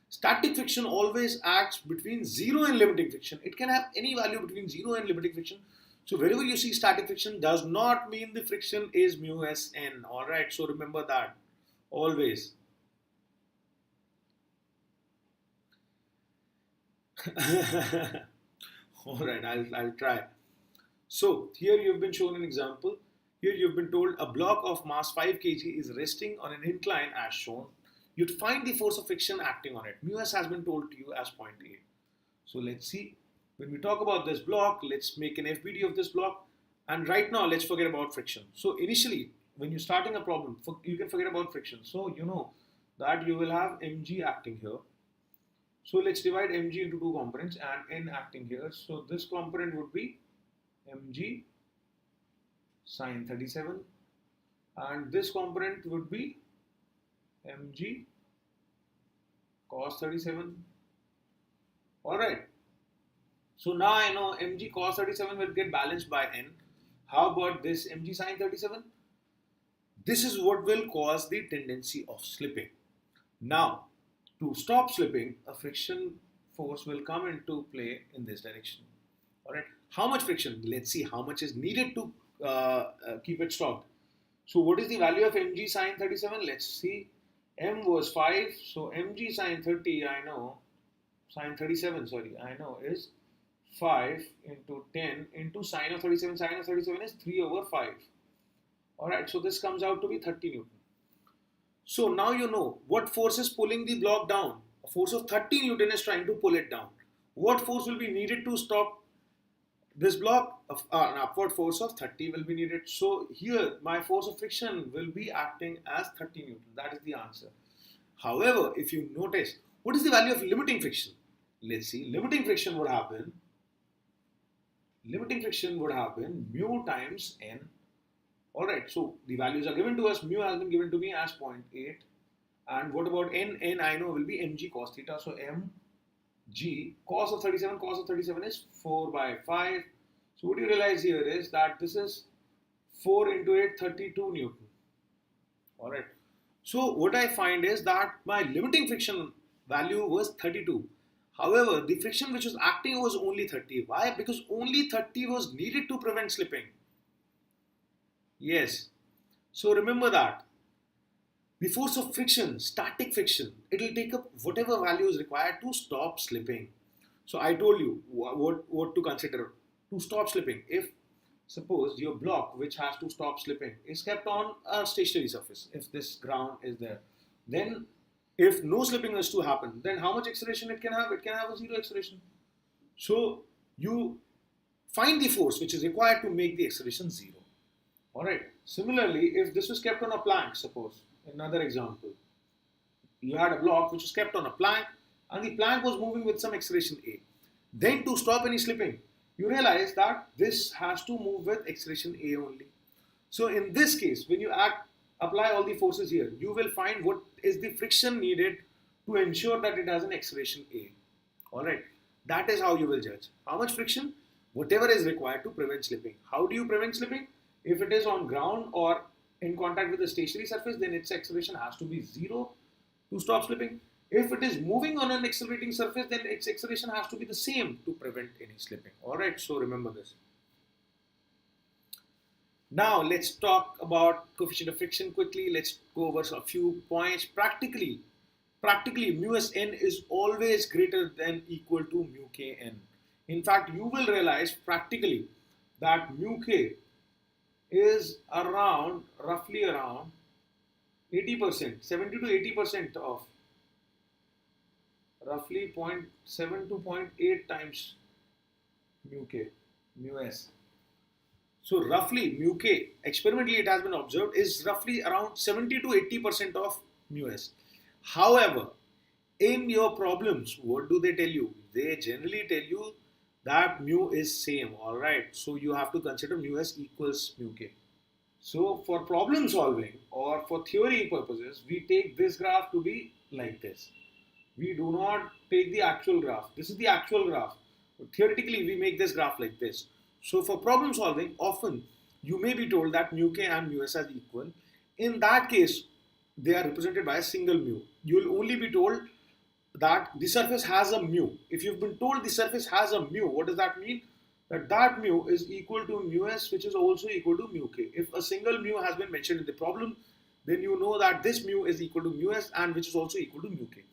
Static friction always acts between 0 and limiting friction. It can have any value between 0 and limiting friction. So wherever you see static friction does not mean the friction is mu s n. Alright, so remember that. Always. Alright, I'll try. So here you've been shown an example. Here you've been told a block of mass 5 kg is resting on an incline as shown. You'd find the force of friction acting on it. Mu s has been told to you as 0.8. So let's see. When we talk about this block, let's make an FBD of this block. And right now, let's forget about friction. So initially, when you're starting a problem, you can forget about friction. So you know that you will have mg acting here. So let's divide mg into two components and n acting here. So this component would be mg sine 37 and this component would be mg cos 37. Alright. So now I know mg cos 37 will get balanced by n. How about this mg sine 37? This is what will cause the tendency of slipping. Now, to stop slipping, a friction force will come into play in this direction. Alright. How much friction? Let's see how much is needed to keep it stopped. So what is the value of mg sine 37? Let's see. M was 5. So mg sine 30, I know, sine 37, sorry, I know is 5 into 10 into sine of 37. Sine of 37 is 3 over 5. Alright, so this comes out to be 30 Newton. So now you know what force is pulling the block down. A force of 30 Newton is trying to pull it down. What force will be needed to stop this block? An upward force of 30 will be needed. So here my force of friction will be acting as 30 Newton. That is the answer. However, if you notice, what is the value of limiting friction? Let's see. Limiting friction would happen mu times n. Alright, so the values are given to us. Mu has been given to me as 0.8. And what about n? N I know will be mg cos theta. So mg cos of 37 is 4 by 5. So what you realize here is that this is 4 into 8, 32 Newton. Alright. So what I find is that my limiting friction value was 32. However, the friction which was acting was only 30. Why? Because only 30 was needed to prevent slipping. Yes. So remember that. The force of friction, static friction, it will take up whatever value is required to stop slipping. So I told you what to consider to stop slipping. If suppose your block which has to stop slipping is kept on a stationary surface, if this ground is there, then if no slipping is to happen, then how much acceleration it can have? It can have a zero acceleration. So you find the force which is required to make the acceleration zero. Alright. Similarly, if this was kept on a plank, suppose, another example, you had a block which was kept on a plank and the plank was moving with some acceleration A. Then to stop any slipping, you realize that this has to move with acceleration A only. So in this case, when you apply all the forces here, you will find what is the friction needed to ensure that it has an acceleration A. Alright, that is how you will judge. How much friction? Whatever is required to prevent slipping. How do you prevent slipping? If it is on ground or in contact with a stationary surface, then its acceleration has to be zero to stop slipping. If it is moving on an accelerating surface, then its acceleration has to be the same to prevent any slipping. Alright, so remember this. Now let's talk about coefficient of friction quickly. Let's go over a few points. Practically mu s n is always greater than equal to mu k n. In fact, you will realize practically that mu k is around, roughly around 80%, 70 to 80% of roughly zero point 0.7 to zero point 0.8 times mu k, mu s. So roughly mu k, experimentally it has been observed, is roughly around 70 to 80% of mu s. However, in your problems, what do they tell you? They generally tell you that mu is same, alright. So you have to consider mu s equals mu k. So for problem solving or for theory purposes, we take this graph to be like this. We do not take the actual graph. This is the actual graph. But theoretically, we make this graph like this. So for problem solving, often you may be told that mu k and mu s are equal. In that case, they are represented by a single mu. You will only be told that the surface has a mu. If you've been told the surface has a mu, what does that mean? That mu is equal to mu s, which is also equal to mu k. If a single mu has been mentioned in the problem, then you know that this mu is equal to mu s and which is also equal to mu k.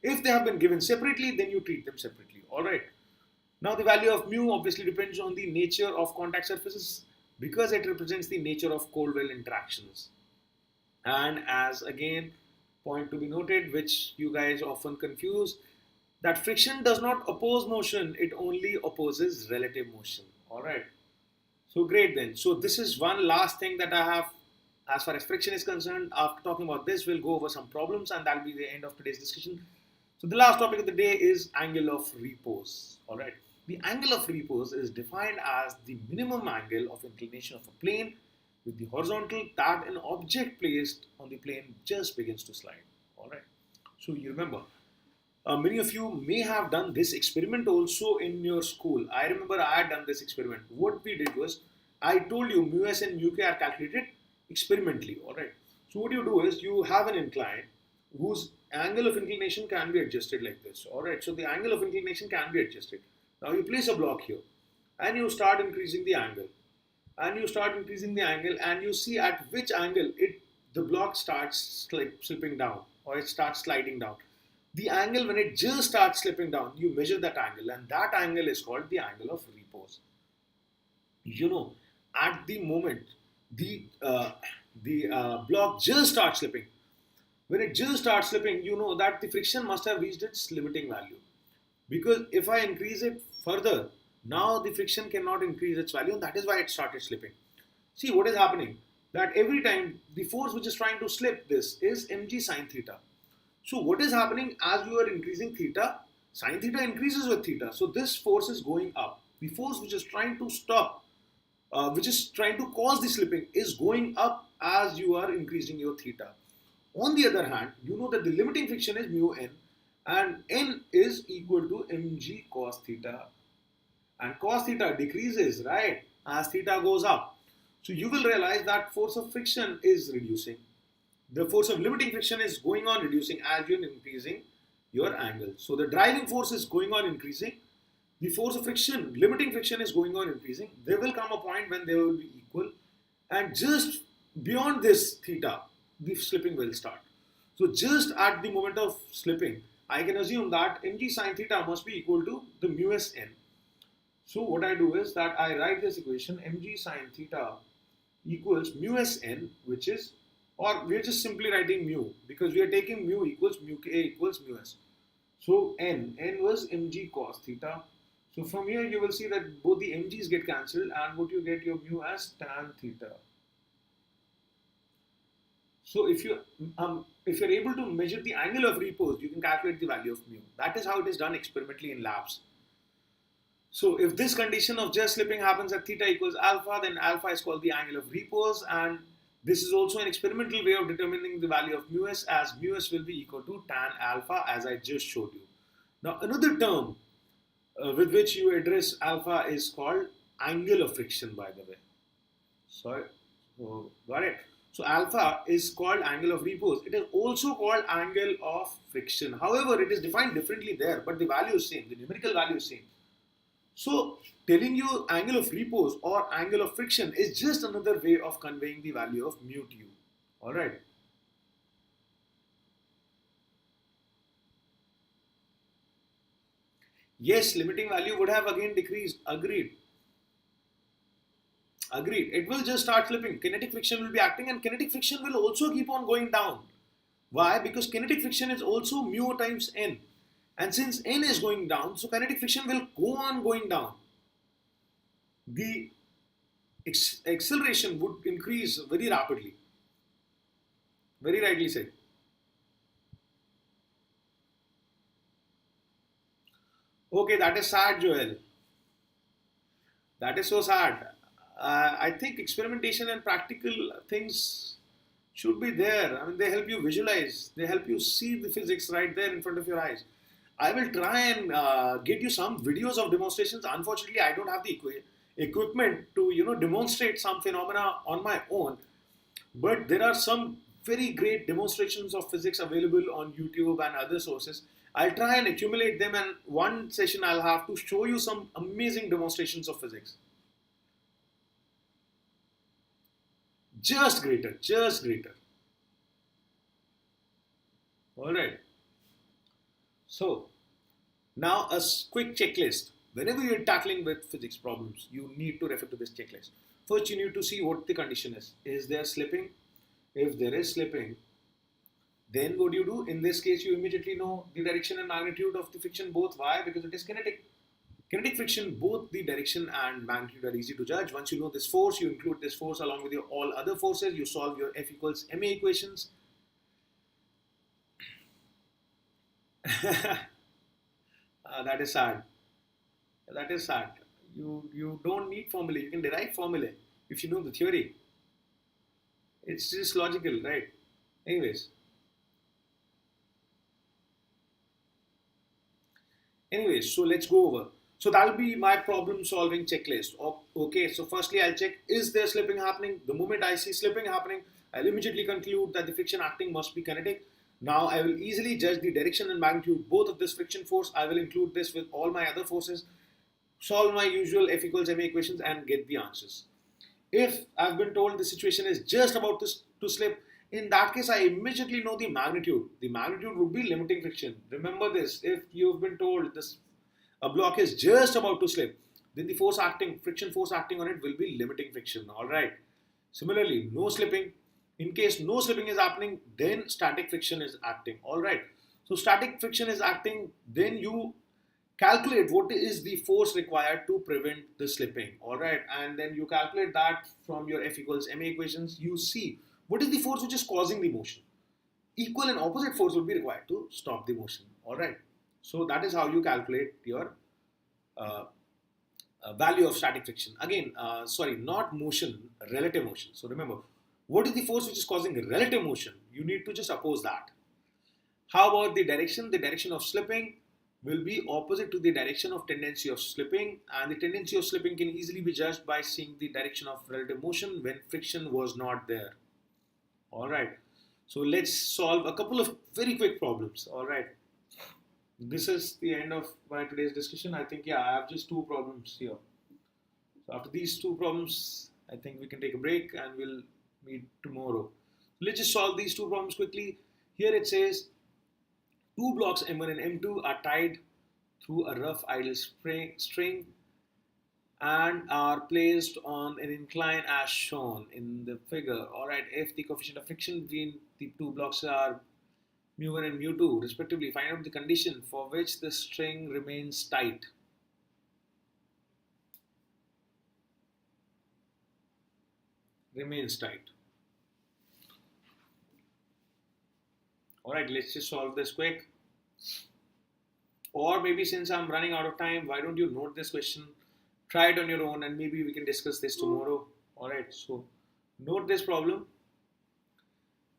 If they have been given separately, then you treat them separately. Alright. Now the value of mu obviously depends on the nature of contact surfaces because it represents the nature of cold-well interactions. And as again, point to be noted, which you guys often confuse, that friction does not oppose motion, it only opposes relative motion. Alright. So great then. So this is one last thing that I have as far as friction is concerned. After talking about this, we'll go over some problems and that'll be the end of today's discussion. So the last topic of the day is angle of repose. Alright. The angle of repose is defined as the minimum angle of inclination of a plane with the horizontal that an object placed on the plane just begins to slide. Alright. So you remember, many of you may have done this experiment also in your school. I remember I had done this experiment. What we did was, I told you mu s and mu k are calculated experimentally. Alright. So what you do is, you have an incline whose angle of inclination can be adjusted like this. Alright. So the angle of inclination can be adjusted. Now you place a block here and you start increasing the angle. And you start increasing the angle and you see at which angle the block starts slipping down or it starts sliding down. The angle when it just starts slipping down, you measure that angle and that angle is called the angle of repose. You know, at the moment the block just starts slipping, when it just starts slipping, you know that the friction must have reached its limiting value. Because if I increase it further, now the friction cannot increase its value and that is why it started slipping. See what is happening, that every time the force which is trying to slip this is mg sine theta. So what is happening, as you are increasing theta, sine theta increases with theta. So this force is going up. The force which is trying to stop, which is trying to cause the slipping is going up as you are increasing your theta. On the other hand, you know that the limiting friction is mu n and n is equal to mg cos theta. And cos theta decreases, right, as theta goes up. So you will realize that force of friction is reducing. The force of limiting friction is going on reducing as you're increasing your angle. So the driving force is going on increasing. The force of friction, limiting friction is going on increasing. There will come a point when they will be equal. And just beyond this theta, the slipping will start. So just at the moment of slipping, I can assume that mg sine theta must be equal to the mu s n. So what I do is that I write this equation mg sine theta equals mu s n, which is, or we are just simply writing mu because we are taking mu equals mu k equals mu s. So n was mg cos theta. So from here you will see that both the mg's get cancelled and what you get your mu as tan theta. So if you're able to measure the angle of repose, you can calculate the value of mu. That is how it is done experimentally in labs. So if this condition of just slipping happens at theta equals alpha, then alpha is called the angle of repose, and this is also an experimental way of determining the value of mu s, as mu s will be equal to tan alpha, as I just showed you. Now another term with which you address alpha is called angle of friction, by the way. Sorry, got it? So alpha is called angle of repose. It is also called angle of friction. However, it is defined differently there, but the value is same. The numerical value is same. So telling you angle of repose or angle of friction is just another way of conveying the value of mu to you. All right. Yes, limiting value would have again decreased. Agreed. Agreed. It will just start slipping. Kinetic friction will be acting, and kinetic friction will also keep on going down. Why? Because kinetic friction is also mu times n. And since n is going down, so kinetic friction will go on going down. The acceleration would increase very rapidly. Very rightly said. Okay, that is sad, Joel. That is so sad. I think experimentation and practical things should be there. I mean, they help you visualize, they help you see the physics right there in front of your eyes. I will try and get you some videos of demonstrations. Unfortunately, I don't have the equipment to demonstrate some phenomena on my own. But there are some very great demonstrations of physics available on YouTube and other sources. I'll try and accumulate them, and one session I'll have to show you some amazing demonstrations of physics. Just greater, just greater. All right. So now a quick checklist. Whenever you're tackling with physics problems, you need to refer to this checklist. First, you need to see what the condition is. Is there slipping? If there is slipping, then what do you do? In this case, you immediately know the direction and magnitude of the friction both. Why? Because it is kinetic. Kinetic friction, both the direction and magnitude are easy to judge. Once you know this force, you include this force along with your all other forces. You solve your F equals ma equations. That is sad. That is sad. You don't need formulae. You can derive formulae if you know the theory. It's just logical, right? Anyways. So let's go over. So that'll be my problem solving checklist. Okay, so firstly I'll check, is there slipping happening? The moment I see slipping happening, I'll immediately conclude that the friction acting must be kinetic. Now I will easily judge the direction and magnitude both of this friction force. I will include this with all my other forces, solve my usual F equals ma equations and get the answers. If I've been told the situation is just about to slip, in that case, I immediately know the magnitude. The magnitude would be limiting friction. Remember this, if you've been told this a block is just about to slip, then the force acting, friction force acting on it will be limiting friction. Alright. Similarly, no slipping. In case no slipping is happening, then static friction is acting. Alright. So static friction is acting, then you calculate what is the force required to prevent the slipping. Alright. And then you calculate that from your F equals ma equations. You see what is the force which is causing the motion. Equal and opposite force would be required to stop the motion. Alright. So that is how you calculate your value of static friction. Again, sorry, not motion, relative motion. So remember, what is the force which is causing relative motion? You need to just oppose that. How about the direction? The direction of slipping will be opposite to the direction of tendency of slipping, and the tendency of slipping can easily be judged by seeing the direction of relative motion when friction was not there. Alright, so let's solve a couple of very quick problems. Alright, this is the end of my today's discussion. I think, yeah, I have just two problems here. So after these two problems, I think we can take a break and we'll meet tomorrow. Let's just solve these two problems quickly. Here it says, two blocks M1 and M2 are tied through a rough idle string and are placed on an incline as shown in the figure. Alright, if the coefficient of friction between the two blocks are mu1 and mu2 respectively, find out the condition for which the string remains tight. Remains tight. Alright, let's just solve this quick. Or maybe since I'm running out of time, why don't you note this question, try it on your own, and maybe we can discuss this tomorrow. Alright, so note this problem.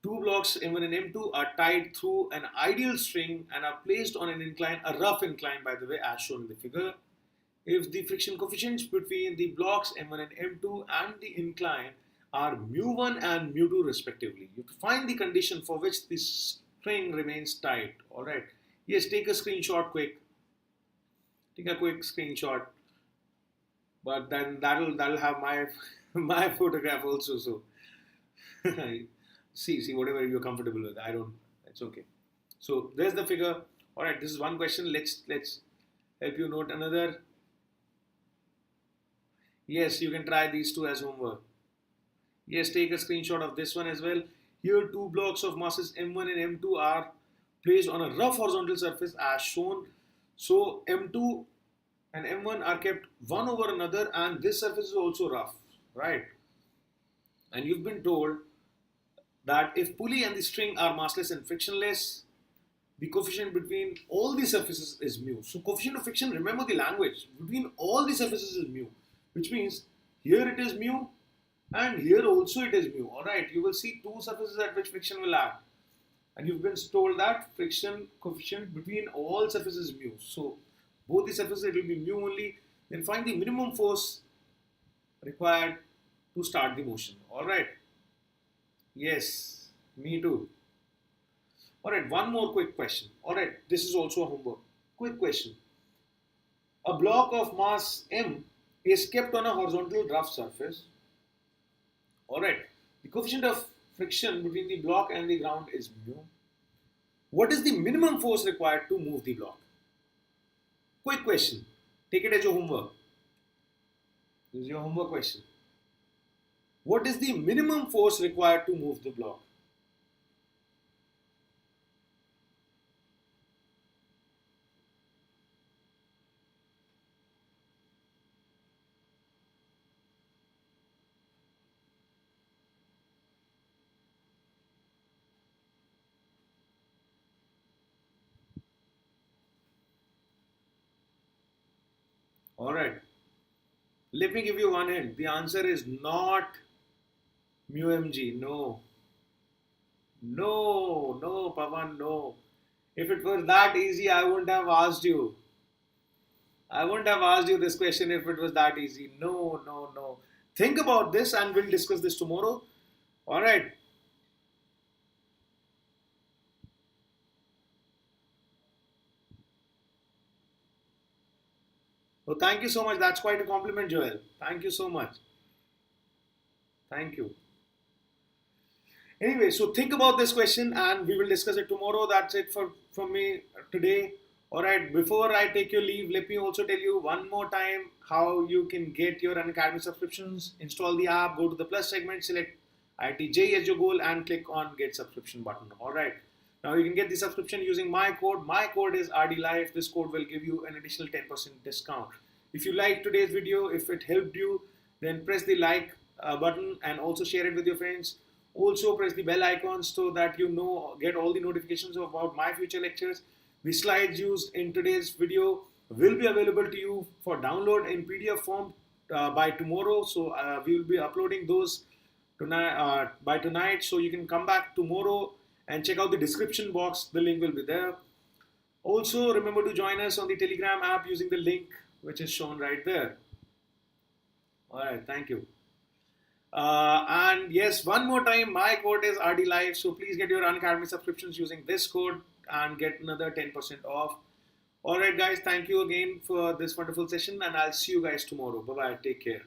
Two blocks M1 and M2 are tied through an ideal string and are placed on an incline, a rough incline by the way, as shown in the figure. If the friction coefficients between the blocks M1 and M2 and the incline are mu1 and mu2 respectively, you have to find the condition for which the string remains tight. Alright. Yes, take a screenshot quick. Take a quick screenshot. but then that'll have my my photograph also. So see whatever you're comfortable with. I don't. It's okay. So there's the figure. All right, this is one question. Let's help you note another. Yes, you can try these two as homework. Yes, take a screenshot of this one as well. Here, two blocks of masses M1 and M2 are placed on a rough horizontal surface as shown. So M2 and M1 are kept one over another, and this surface is also rough, right? And you've been told that if pulley and the string are massless and frictionless, the coefficient between all the surfaces is mu. So coefficient of friction, remember the language, between all the surfaces is mu, which means here it is mu and here also it is mu. Alright, you will see two surfaces at which friction will act. And you've been told that friction coefficient between all surfaces is mu. So both the surfaces it will be mu only. Then find the minimum force required to start the motion. Alright. Yes, me too. Alright, one more quick question. Alright, this is also a homework. Quick question. A block of mass M is kept on a horizontal rough surface. Alright, the coefficient of friction between the block and the ground is mu. What is the minimum force required to move the block? Quick question. Take it as your homework. This is your homework question. What is the minimum force required to move the block? Alright. Let me give you one hint. The answer is not mu mg. No. No, Pavan, no. If it was that easy, I wouldn't have asked you. I wouldn't have asked you this question if it was that easy. No. Think about this and we'll discuss this tomorrow. Alright. So thank you so much. That's quite a compliment, Joel. Thank you so much. Thank you. Anyway, so think about this question and we will discuss it tomorrow. That's it from me today. Alright, before I take your leave, let me also tell you one more time how you can get your Unacademy subscriptions. Install the app, go to the plus segment, select IIT JEE as your goal and click on get subscription button. Alright, now you can get the subscription using my code. My code is RDLife. This code will give you an additional 10% discount. If you liked today's video, if it helped you, then press the like button and also share it with your friends. Also press the bell icon so that you get all the notifications about my future lectures. The slides used in today's video will be available to you for download in PDF form by tomorrow. So we will be uploading those tonight by tonight. So you can come back tomorrow and check out the description box. The link will be there. Also remember to join us on the Telegram app using the link which is shown right there. Alright, thank you. And yes, one more time, my code is RDLife. So please get your Unacademy subscriptions using this code and get another 10% off. Alright guys, thank you again for this wonderful session and I'll see you guys tomorrow. Bye bye, take care.